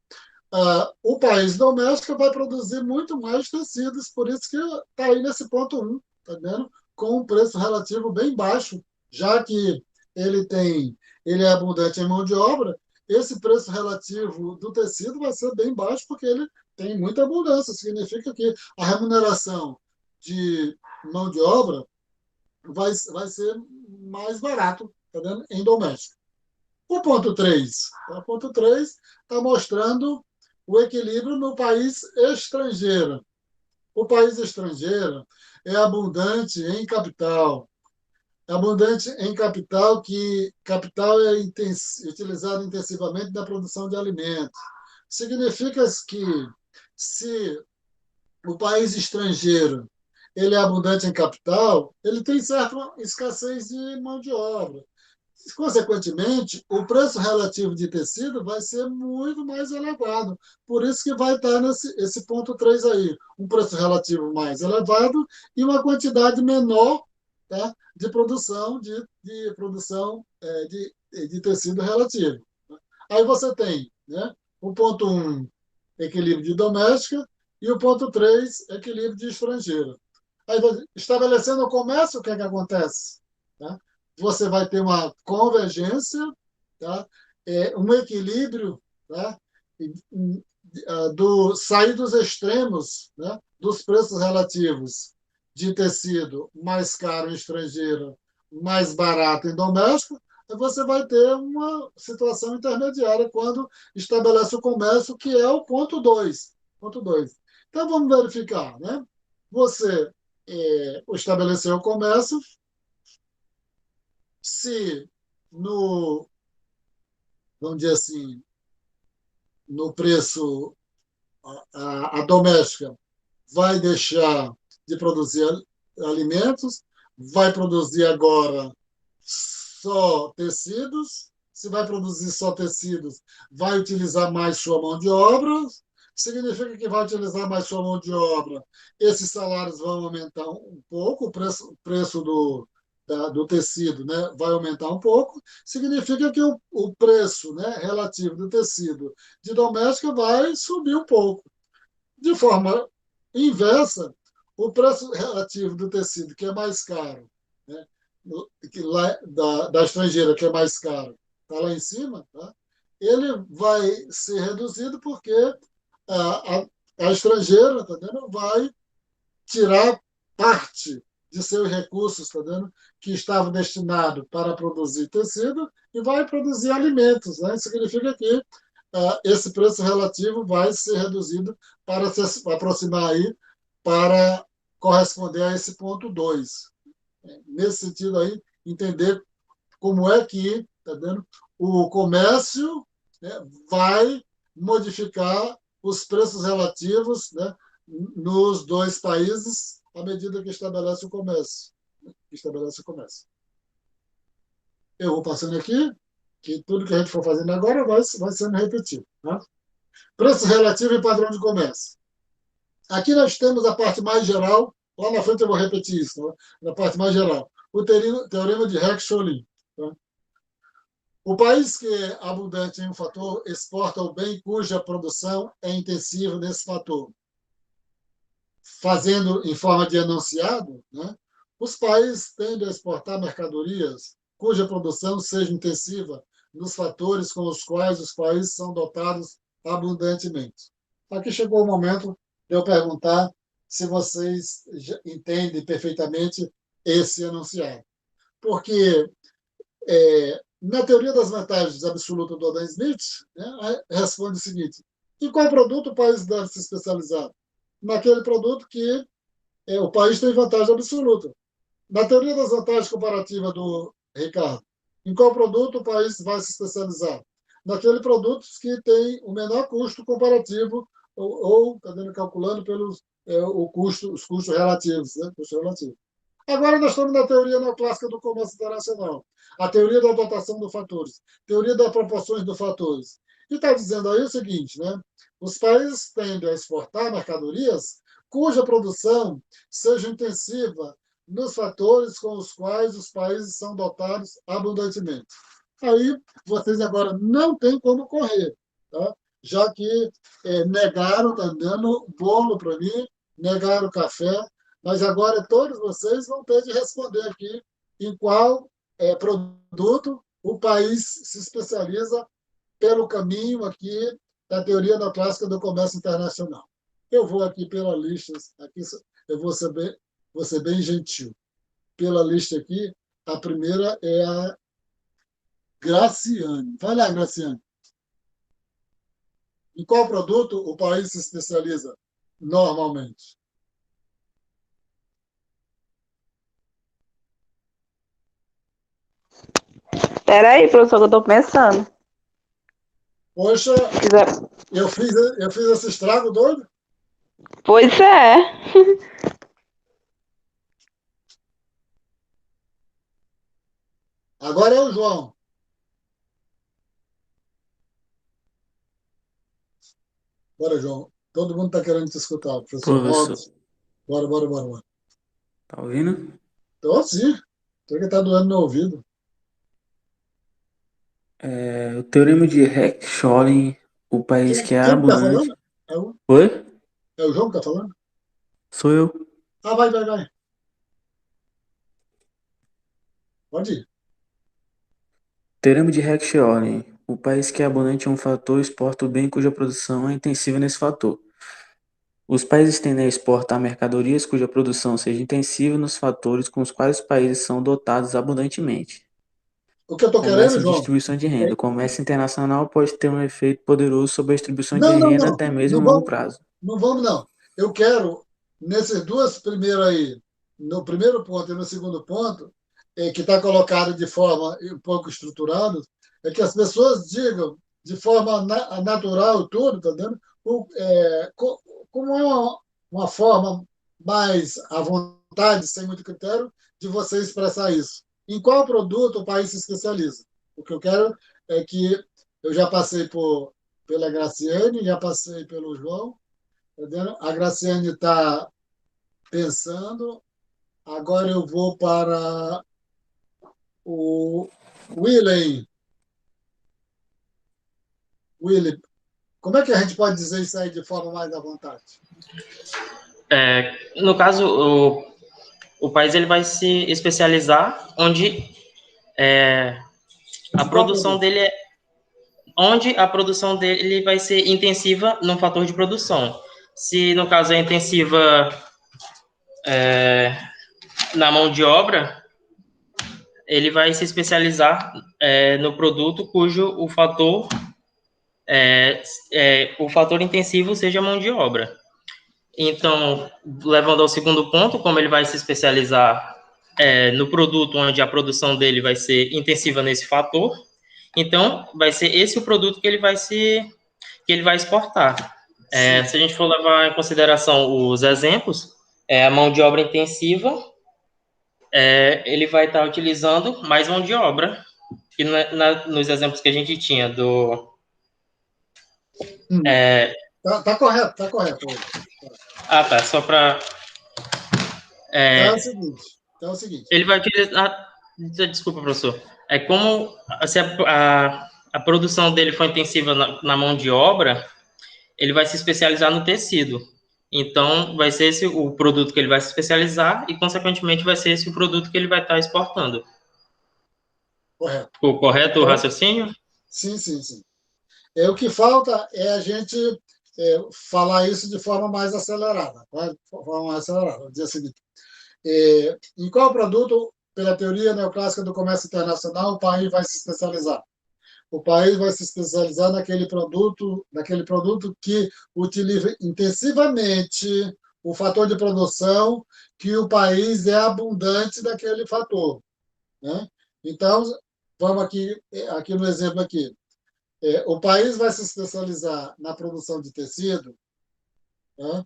o país doméstico vai produzir muito mais tecidos, por isso que está aí nesse ponto 1, tá vendo? Com um preço relativo bem baixo, já que ele é abundante em mão de obra, esse preço relativo do tecido vai ser bem baixo, porque ele tem muita abundância. Significa que a remuneração de mão de obra vai ser mais barato, tá vendo? Em doméstico. O ponto 3. O ponto 3 está mostrando o equilíbrio no país estrangeiro. O país estrangeiro é abundante em capital. É abundante em capital, que capital é utilizado intensivamente na produção de alimentos. Significa que se o país estrangeiro ele é abundante em capital, ele tem certa escassez de mão de obra. Consequentemente, o preço relativo de tecido vai ser muito mais elevado. Por isso que vai estar esse ponto 3 aí. Um preço relativo mais elevado e uma quantidade menor, tá, de produção de tecido relativo. Aí você tem, né, o ponto 1, equilíbrio de doméstica, e o ponto 3, equilíbrio de estrangeiro. Aí, estabelecendo o comércio, o que é que acontece? Tá? Você vai ter uma convergência, tá? Um equilíbrio, tá? Sair dos extremos, né? Dos preços relativos de tecido mais caro em estrangeiro, mais barato em doméstico, você vai ter uma situação intermediária quando estabelece o comércio, que é o ponto 2. Ponto 2. Então, vamos verificar, né? Você estabeleceu o comércio, se no, vamos dizer assim, no preço, a doméstica vai deixar de produzir alimentos, vai produzir agora só tecidos. Se vai produzir só tecidos, vai utilizar mais sua mão de obra. Significa que vai utilizar mais sua mão de obra. Esses salários vão aumentar um pouco, o preço do tecido, né, vai aumentar um pouco. Significa que o preço, né, relativo do tecido de doméstica vai subir um pouco. De forma inversa, o preço relativo do tecido, que é mais caro, né, da estrangeira, que é mais caro, está lá em cima, tá? Ele vai ser reduzido porque a estrangeira, tá vendo, vai tirar parte de seus recursos, tá vendo, que estavam destinados para produzir tecido, e vai produzir alimentos, né? Significa que esse preço relativo vai ser reduzido para se aproximar aí, para corresponder a esse ponto 2. Nesse sentido aí, entender como é que, tá vendo, o comércio, né, vai modificar os preços relativos, né, nos dois países à medida que estabelece o comércio. Eu vou passando aqui, que tudo que a gente for fazendo agora vai sendo repetido. Tá? Preço relativo e padrão de comércio. Aqui nós temos a parte mais geral, lá na frente eu vou repetir isso, tá? Na parte mais geral. O teorema de Rex-Cholin. Tá? O país que é abundante em um fator exporta o bem cuja produção é intensiva nesse fator. Fazendo em forma de enunciado, né? Os países tendem a exportar mercadorias cuja produção seja intensiva nos fatores com os quais os países são dotados abundantemente. Aqui chegou o momento de eu perguntar se vocês entendem perfeitamente esse enunciado. Porque na teoria das vantagens absolutas do Adam Smith, né, responde o seguinte: em qual produto o país deve se especializar? Naquele produto que o país tem vantagem absoluta. Na teoria das vantagens comparativas do Ricardo, em qual produto o país vai se especializar? Naquele produto que tem o menor custo comparativo ou tá dando, calculando pelos os custos relativos, né? Custo relativo. Agora nós estamos na teoria neoclássica do comércio internacional, a teoria da dotação dos fatores, teoria das proporções dos fatores. E está dizendo aí o seguinte, né? Os países tendem a exportar mercadorias cuja produção seja intensiva nos fatores com os quais os países são dotados abundantemente. Aí vocês agora não têm como correr, tá? Já que negaram, tá dando bolo para mim, negaram café, mas agora todos vocês vão ter de responder aqui em qual produto o país se especializa pelo caminho aqui da teoria da clássica do comércio internacional. Eu vou aqui pela lista, aqui eu vou ser bem gentil. Pela lista aqui, a primeira é a Graciane. Vai lá, Graciane. Em qual produto o país se especializa normalmente? Espera aí, professor, que eu estou pensando. Poxa, eu fiz esse estrago doido? Pois é. Agora é o João. Bora, João. Todo mundo está querendo te escutar. Professor Robson. Bora. Tá ouvindo? Estou sim. Estou que está doendo no ouvido. O Teorema de Heck-Scholem, o país que é Quem está abundante. falando? Oi? É o João que está falando? Sou eu. Ah, vai. Pode ir. Teorema de Heck-Scholem, o país que é abundante em um fator exporta o bem cuja produção é intensiva nesse fator. Os países tendem a exportar mercadorias cuja produção seja intensiva nos fatores com os quais os países são dotados abundantemente. O que eu estou querendo, Comércio e João? distribuição de renda. O comércio internacional pode ter um efeito poderoso sobre a distribuição de Não. renda até mesmo Não em longo vamos, prazo. não vamos, não. Eu quero, nesses duas primeiras aí, no primeiro ponto e no segundo ponto, que está colocado de forma um pouco estruturada, é que as pessoas digam de forma natural tudo, tá vendo? Como é uma forma mais à vontade, sem muito critério, de você expressar isso. Em qual produto o país se especializa? O que eu quero é que eu já passei pela Graciane, já passei pelo João, tá vendo? A Graciane está pensando. Agora eu vou para o Willen. Willen, como é que a gente pode dizer isso aí de forma mais à vontade? No caso, o país ele vai se especializar onde a produção dele onde a produção dele vai ser intensiva no fator de produção. Se no caso é intensiva na mão de obra, ele vai se especializar no produto cujo o fator intensivo seja a mão de obra. Então, levando ao segundo ponto, como ele vai se especializar no produto onde a produção dele vai ser intensiva nesse fator, então vai ser esse o produto que ele vai exportar. Se a gente for levar em consideração os exemplos, a mão de obra intensiva, ele vai estar utilizando mais mão de obra, que nos exemplos que a gente tinha do... Tá correto, tá correto. tá, só para... É o seguinte. Ele vai utilizar... Desculpa, professor. É como se a produção dele for intensiva na mão de obra, ele vai se especializar no tecido. Então, vai ser esse o produto que ele vai se especializar e, consequentemente, vai ser esse o produto que ele vai estar exportando. Correto. Ficou correto o raciocínio? Sim. O que falta é a gente falar isso de forma mais acelerada. Dizer o seguinte, em qual produto, pela teoria neoclássica do comércio internacional, o país vai se especializar? O país vai se especializar naquele produto que utiliza intensivamente o fator de produção que o país é abundante daquele fator, né? Então, vamos aqui no exemplo aqui. O país vai se especializar na produção de tecido né,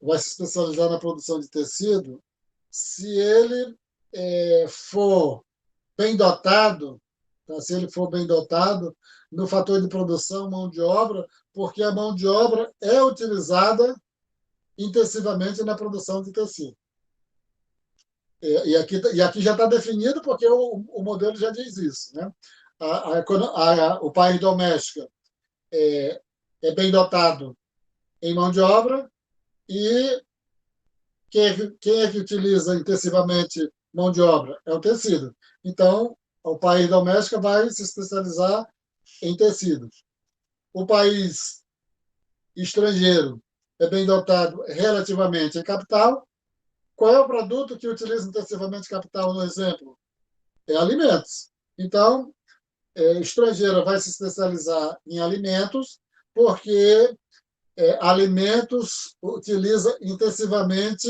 vai se especializar na produção de tecido, se ele for bem dotado, tá? Se ele for bem dotado no fator de produção, mão de obra, porque a mão de obra é utilizada intensivamente na produção de tecido. E aqui já está definido, porque o modelo já diz isso. Né? O país doméstico é bem dotado em mão de obra, e quem é que utiliza intensivamente mão de obra? É o tecido. Então, o país doméstico vai se especializar em tecidos. O país estrangeiro é bem dotado relativamente em capital. Qual é o produto que utiliza intensivamente capital, no exemplo? É alimentos. Então, estrangeira vai se especializar em alimentos, porque alimentos utiliza intensivamente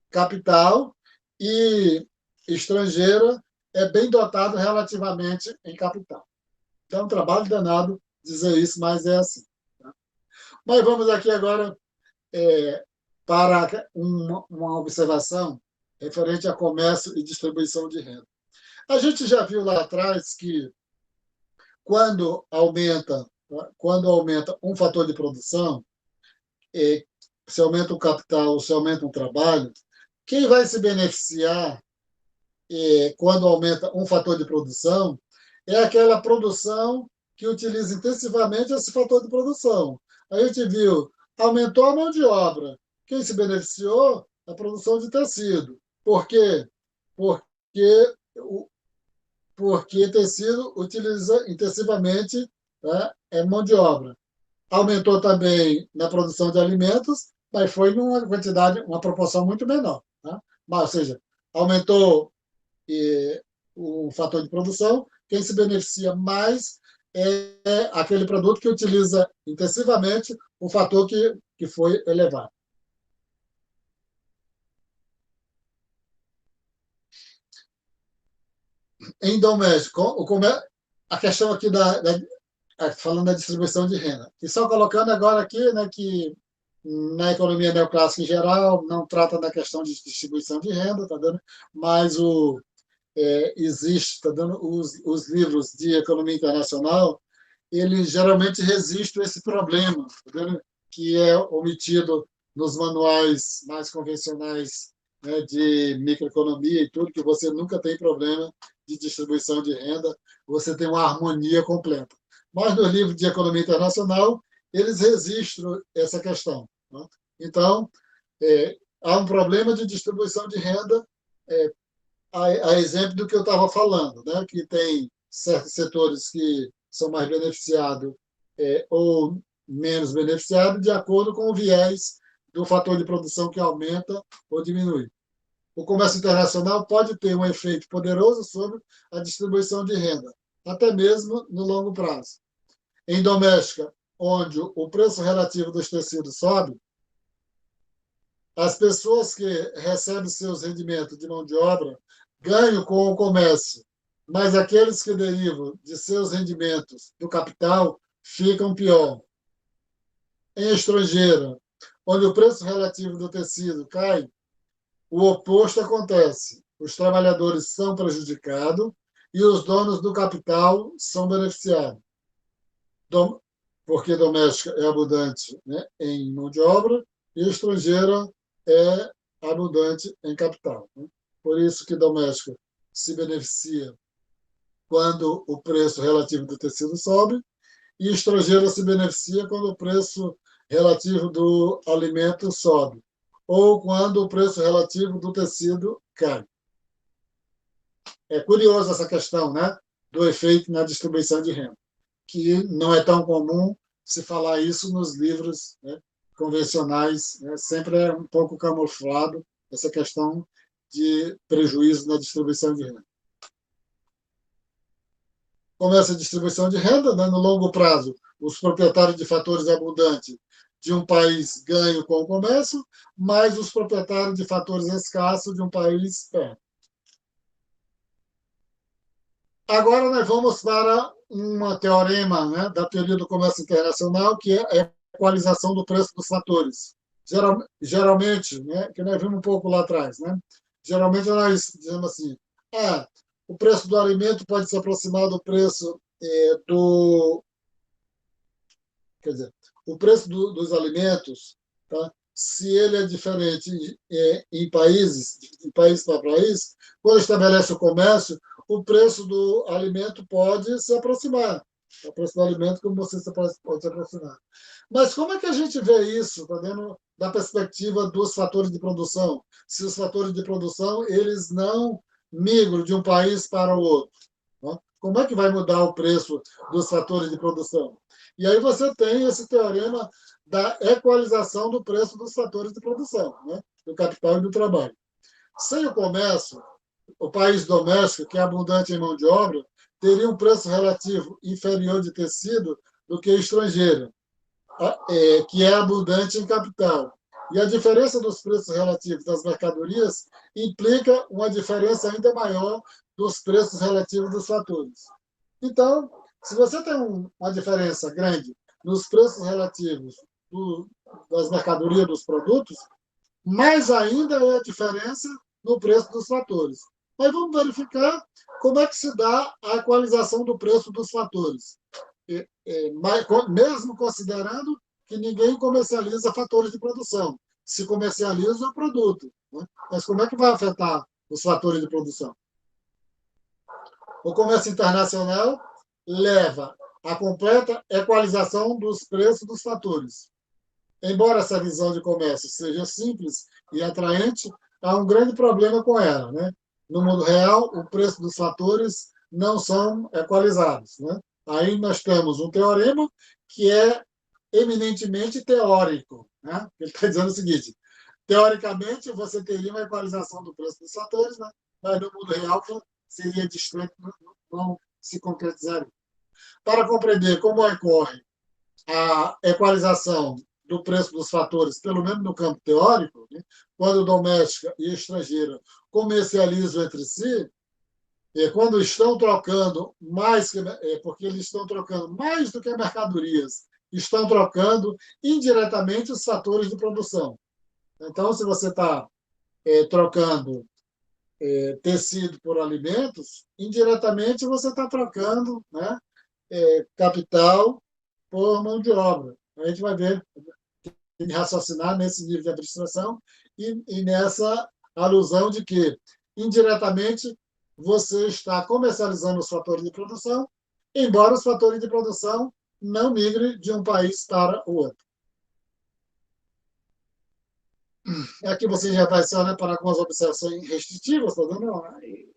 capital, e estrangeira é bem dotado relativamente em capital. Então, é um trabalho danado dizer isso, mas é assim. Tá? Mas vamos aqui agora para uma observação referente a comércio e distribuição de renda. A gente já viu lá atrás que quando aumenta um fator de produção, se aumenta o capital, se aumenta o trabalho, quem vai se beneficiar quando aumenta um fator de produção é aquela produção que utiliza intensivamente esse fator de produção. A gente viu, aumentou a mão de obra. Quem se beneficiou? A produção de tecido. Por quê? Porque tecido utiliza intensivamente, né, mão de obra. Aumentou também na produção de alimentos, mas foi numa quantidade, uma proporção muito menor. Né? Mas, ou seja, aumentou o fator de produção, quem se beneficia mais é aquele produto que utiliza intensivamente o fator que foi elevado. Em doméstico, a questão aqui falando da distribuição de renda. E só colocando agora aqui, né, que na economia neoclássica em geral não trata da questão de distribuição de renda, tá dando, mas existe, tá dando os livros de economia internacional, eles geralmente resistem a esse problema, tá dando, que é omitido nos manuais mais convencionais, né, de microeconomia e tudo, que você nunca tem problema de distribuição de renda, você tem uma harmonia completa. Mas no livro de economia internacional, eles registram essa questão. Né? Então, há um problema de distribuição de renda, a exemplo do que eu estava falando, né? Que tem certos setores que são mais beneficiados ou menos beneficiados, de acordo com o viés do fator de produção que aumenta ou diminui. O comércio internacional pode ter um efeito poderoso sobre a distribuição de renda, até mesmo no longo prazo. Em doméstica, onde o preço relativo dos tecidos sobe, as pessoas que recebem seus rendimentos de mão de obra ganham com o comércio, mas aqueles que derivam de seus rendimentos do capital ficam pior. Em estrangeira, onde o preço relativo do tecido cai, o oposto acontece. Os trabalhadores são prejudicados e os donos do capital são beneficiados. Porque doméstica é abundante, né, em mão de obra, e estrangeira é abundante em capital. Né? Por isso que doméstica se beneficia quando o preço relativo do tecido sobe, e estrangeira se beneficia quando o preço relativo do alimento sobe, ou quando o preço relativo do tecido cai. É curioso essa questão, né, do efeito na distribuição de renda, que não é tão comum se falar isso nos livros, né, convencionais, né, sempre é um pouco camuflado essa questão de prejuízo na distribuição de renda. Começa a distribuição de renda, né, no longo prazo, os proprietários de fatores abundantes de um país ganham com o comércio, mas os proprietários de fatores escassos de um país perdem. Agora nós vamos para um teorema, né, da teoria do comércio internacional, que é a equalização do preço dos fatores. Geralmente, né, que nós vimos um pouco lá atrás, né? Geralmente nós dizemos assim, o preço do alimento pode se aproximar do preço quer dizer, o preço dos alimentos, tá? Se ele é diferente em países, de país para país, quando estabelece o comércio, o preço do alimento pode se aproximar. O preço do alimento, como você pode se aproximar. Mas como é que a gente vê isso, tá vendo, da perspectiva dos fatores de produção? Se os fatores de produção eles não migram de um país para o outro, né? Como é que vai mudar o preço dos fatores de produção? E aí você tem esse teorema da equalização do preço dos fatores de produção, né? Do capital e do trabalho. Sem o comércio, o país doméstico, que é abundante em mão de obra, teria um preço relativo inferior de tecido do que o estrangeiro, que é abundante em capital. E a diferença dos preços relativos das mercadorias implica uma diferença ainda maior dos preços relativos dos fatores. Então, se você tem uma diferença grande nos preços relativos das mercadorias, dos produtos, mais ainda é a diferença no preço dos fatores. Mas vamos verificar como é que se dá a equalização do preço dos fatores, mesmo considerando que ninguém comercializa fatores de produção. Se comercializa o produto, né? Mas como é que vai afetar os fatores de produção? O comércio internacional leva à completa equalização dos preços dos fatores. Embora essa visão de comércio seja simples e atraente, há um grande problema com ela, né? No mundo real, o preço dos fatores não são equalizados, né? Aí nós temos um teorema que é eminentemente teórico, né? Ele está dizendo o seguinte: teoricamente, você teria uma equalização do preço dos fatores, né? Mas no mundo real seria distante, não se concretizaria. Para compreender como ocorre a equalização do preço dos fatores, pelo menos no campo teórico, né, quando doméstica e estrangeira comercializam entre si, quando estão trocando mais, porque eles estão trocando mais do que mercadorias, estão trocando indiretamente os fatores de produção. Então, se você está trocando tecido por alimentos, indiretamente você está trocando, né, capital por mão de obra. A gente vai ver, tem que raciocinar nesse nível de abstração e nessa alusão de que, indiretamente, você está comercializando os fatores de produção, embora os fatores de produção não migrem de um país para o outro. Aqui você já vai se olhar para algumas observações restritivas, tá vendo?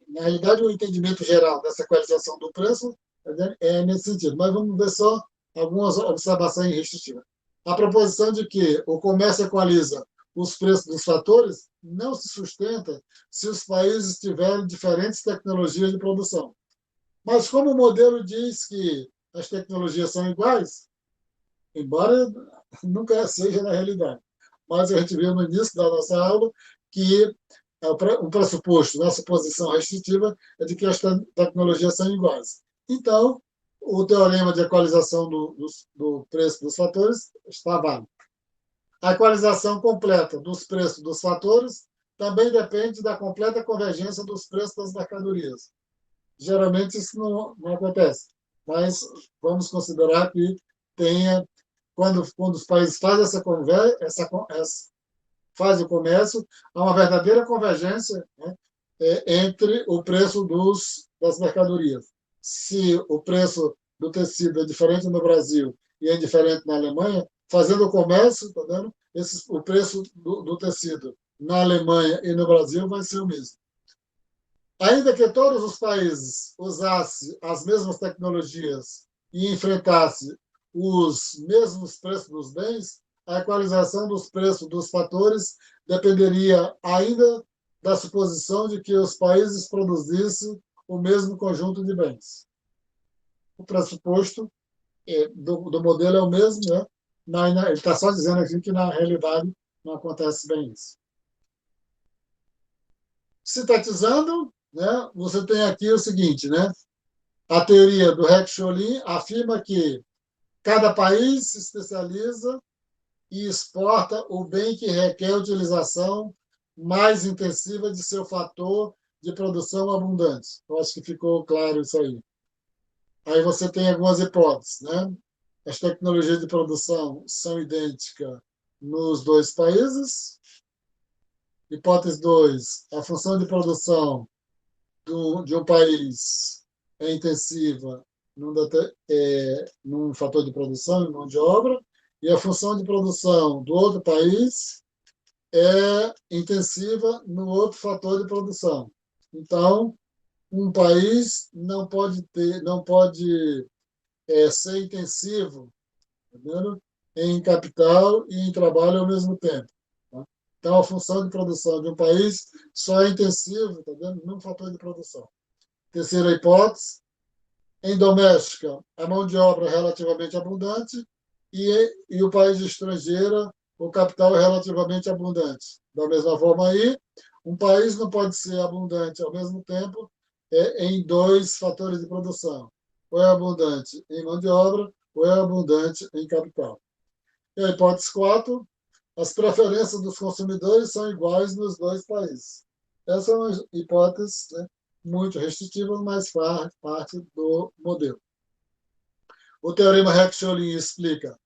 Na realidade, o entendimento geral dessa equalização do preço é nesse sentido, mas vamos ver só algumas observações restritivas. A proposição de que o comércio equaliza os preços dos fatores não se sustenta se os países tiverem diferentes tecnologias de produção. Mas como o modelo diz que as tecnologias são iguais, embora nunca seja na realidade, mas a gente viu no início da nossa aula que o pressuposto, nossa posição restritiva é de que as tecnologias são iguais. Então, o teorema de equalização do preço dos fatores está válido. A equalização completa dos preços dos fatores também depende da completa convergência dos preços das mercadorias. Geralmente isso não acontece, mas vamos considerar que tenha, quando os países fazem fazem o comércio, há uma verdadeira convergência, né, entre o preço das mercadorias. Se o preço do tecido é diferente no Brasil e é diferente na Alemanha, fazendo o comércio, tá vendo? O preço do tecido na Alemanha e no Brasil vai ser o mesmo. Ainda que todos os países usassem as mesmas tecnologias e enfrentassem os mesmos preços dos bens, a equalização dos preços dos fatores dependeria ainda da suposição de que os países produzissem o mesmo conjunto de bens. O pressuposto do modelo é o mesmo, né? Ele está só dizendo aqui que, na realidade, não acontece bem isso. Sintetizando, né, você tem aqui o seguinte, né? A teoria do Rex Cholin afirma que cada país se especializa e exporta o bem que requer utilização mais intensiva de seu fator de produção abundante. Eu acho que ficou claro isso aí. Aí você tem algumas hipóteses, né? As tecnologias de produção são idênticas nos dois países. Hipótese 2, a função de produção de um país é intensiva num fator de produção, em mão de obra, e a função de produção do outro país é intensiva no outro fator de produção. Então, um país não pode ser intensivo, tá vendo? Em capital e em trabalho ao mesmo tempo. Tá? Então, a função de produção de um país só é intensiva, tá vendo? Num fator de produção. Terceira hipótese, em doméstica, a mão de obra é relativamente abundante e o país estrangeiro, o capital é relativamente abundante. Da mesma forma aí, um país não pode ser abundante ao mesmo tempo em dois fatores de produção. Ou é abundante em mão de obra, ou é abundante em capital. E a hipótese 4, as preferências dos consumidores são iguais nos dois países. Essa é uma hipótese, né, muito restritiva, mas faz parte do modelo. O teorema Heck-Scholin explica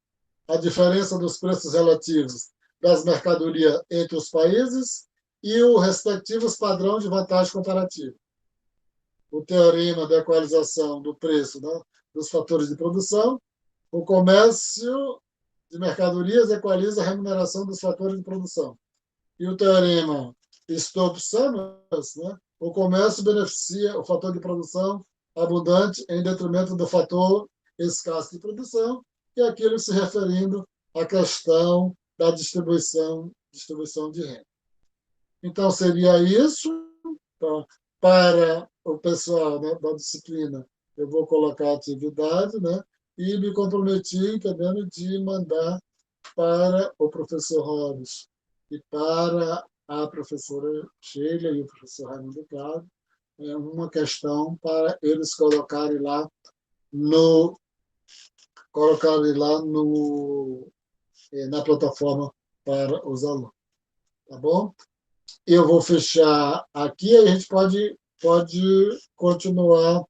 a diferença dos preços relativos das mercadorias entre os países e os respectivos padrões de vantagem comparativa. O teorema da equalização do preço, né, dos fatores de produção. O comércio de mercadorias equaliza a remuneração dos fatores de produção. E o teorema Stokes-Summers, né, o comércio beneficia o fator de produção abundante em detrimento do fator escasso de produção, e aquilo se referindo à questão da distribuição de renda. Então, seria isso. Tá? Para o pessoal, né, da disciplina, eu vou colocar a atividade, né, e me comprometi, entendendo, de mandar para o professor Robson e para a professora Sheila e o professor Raimundo Claro, uma questão para eles colocarem lá na plataforma para os alunos. Tá bom? Eu vou fechar aqui, a gente pode continuar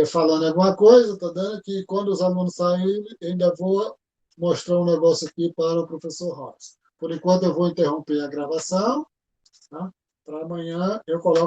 falando alguma coisa, tá dando que quando os alunos saírem, ainda vou mostrar um negócio aqui para o professor Robson. Por enquanto, eu vou interromper a gravação, tá? Para amanhã eu coloco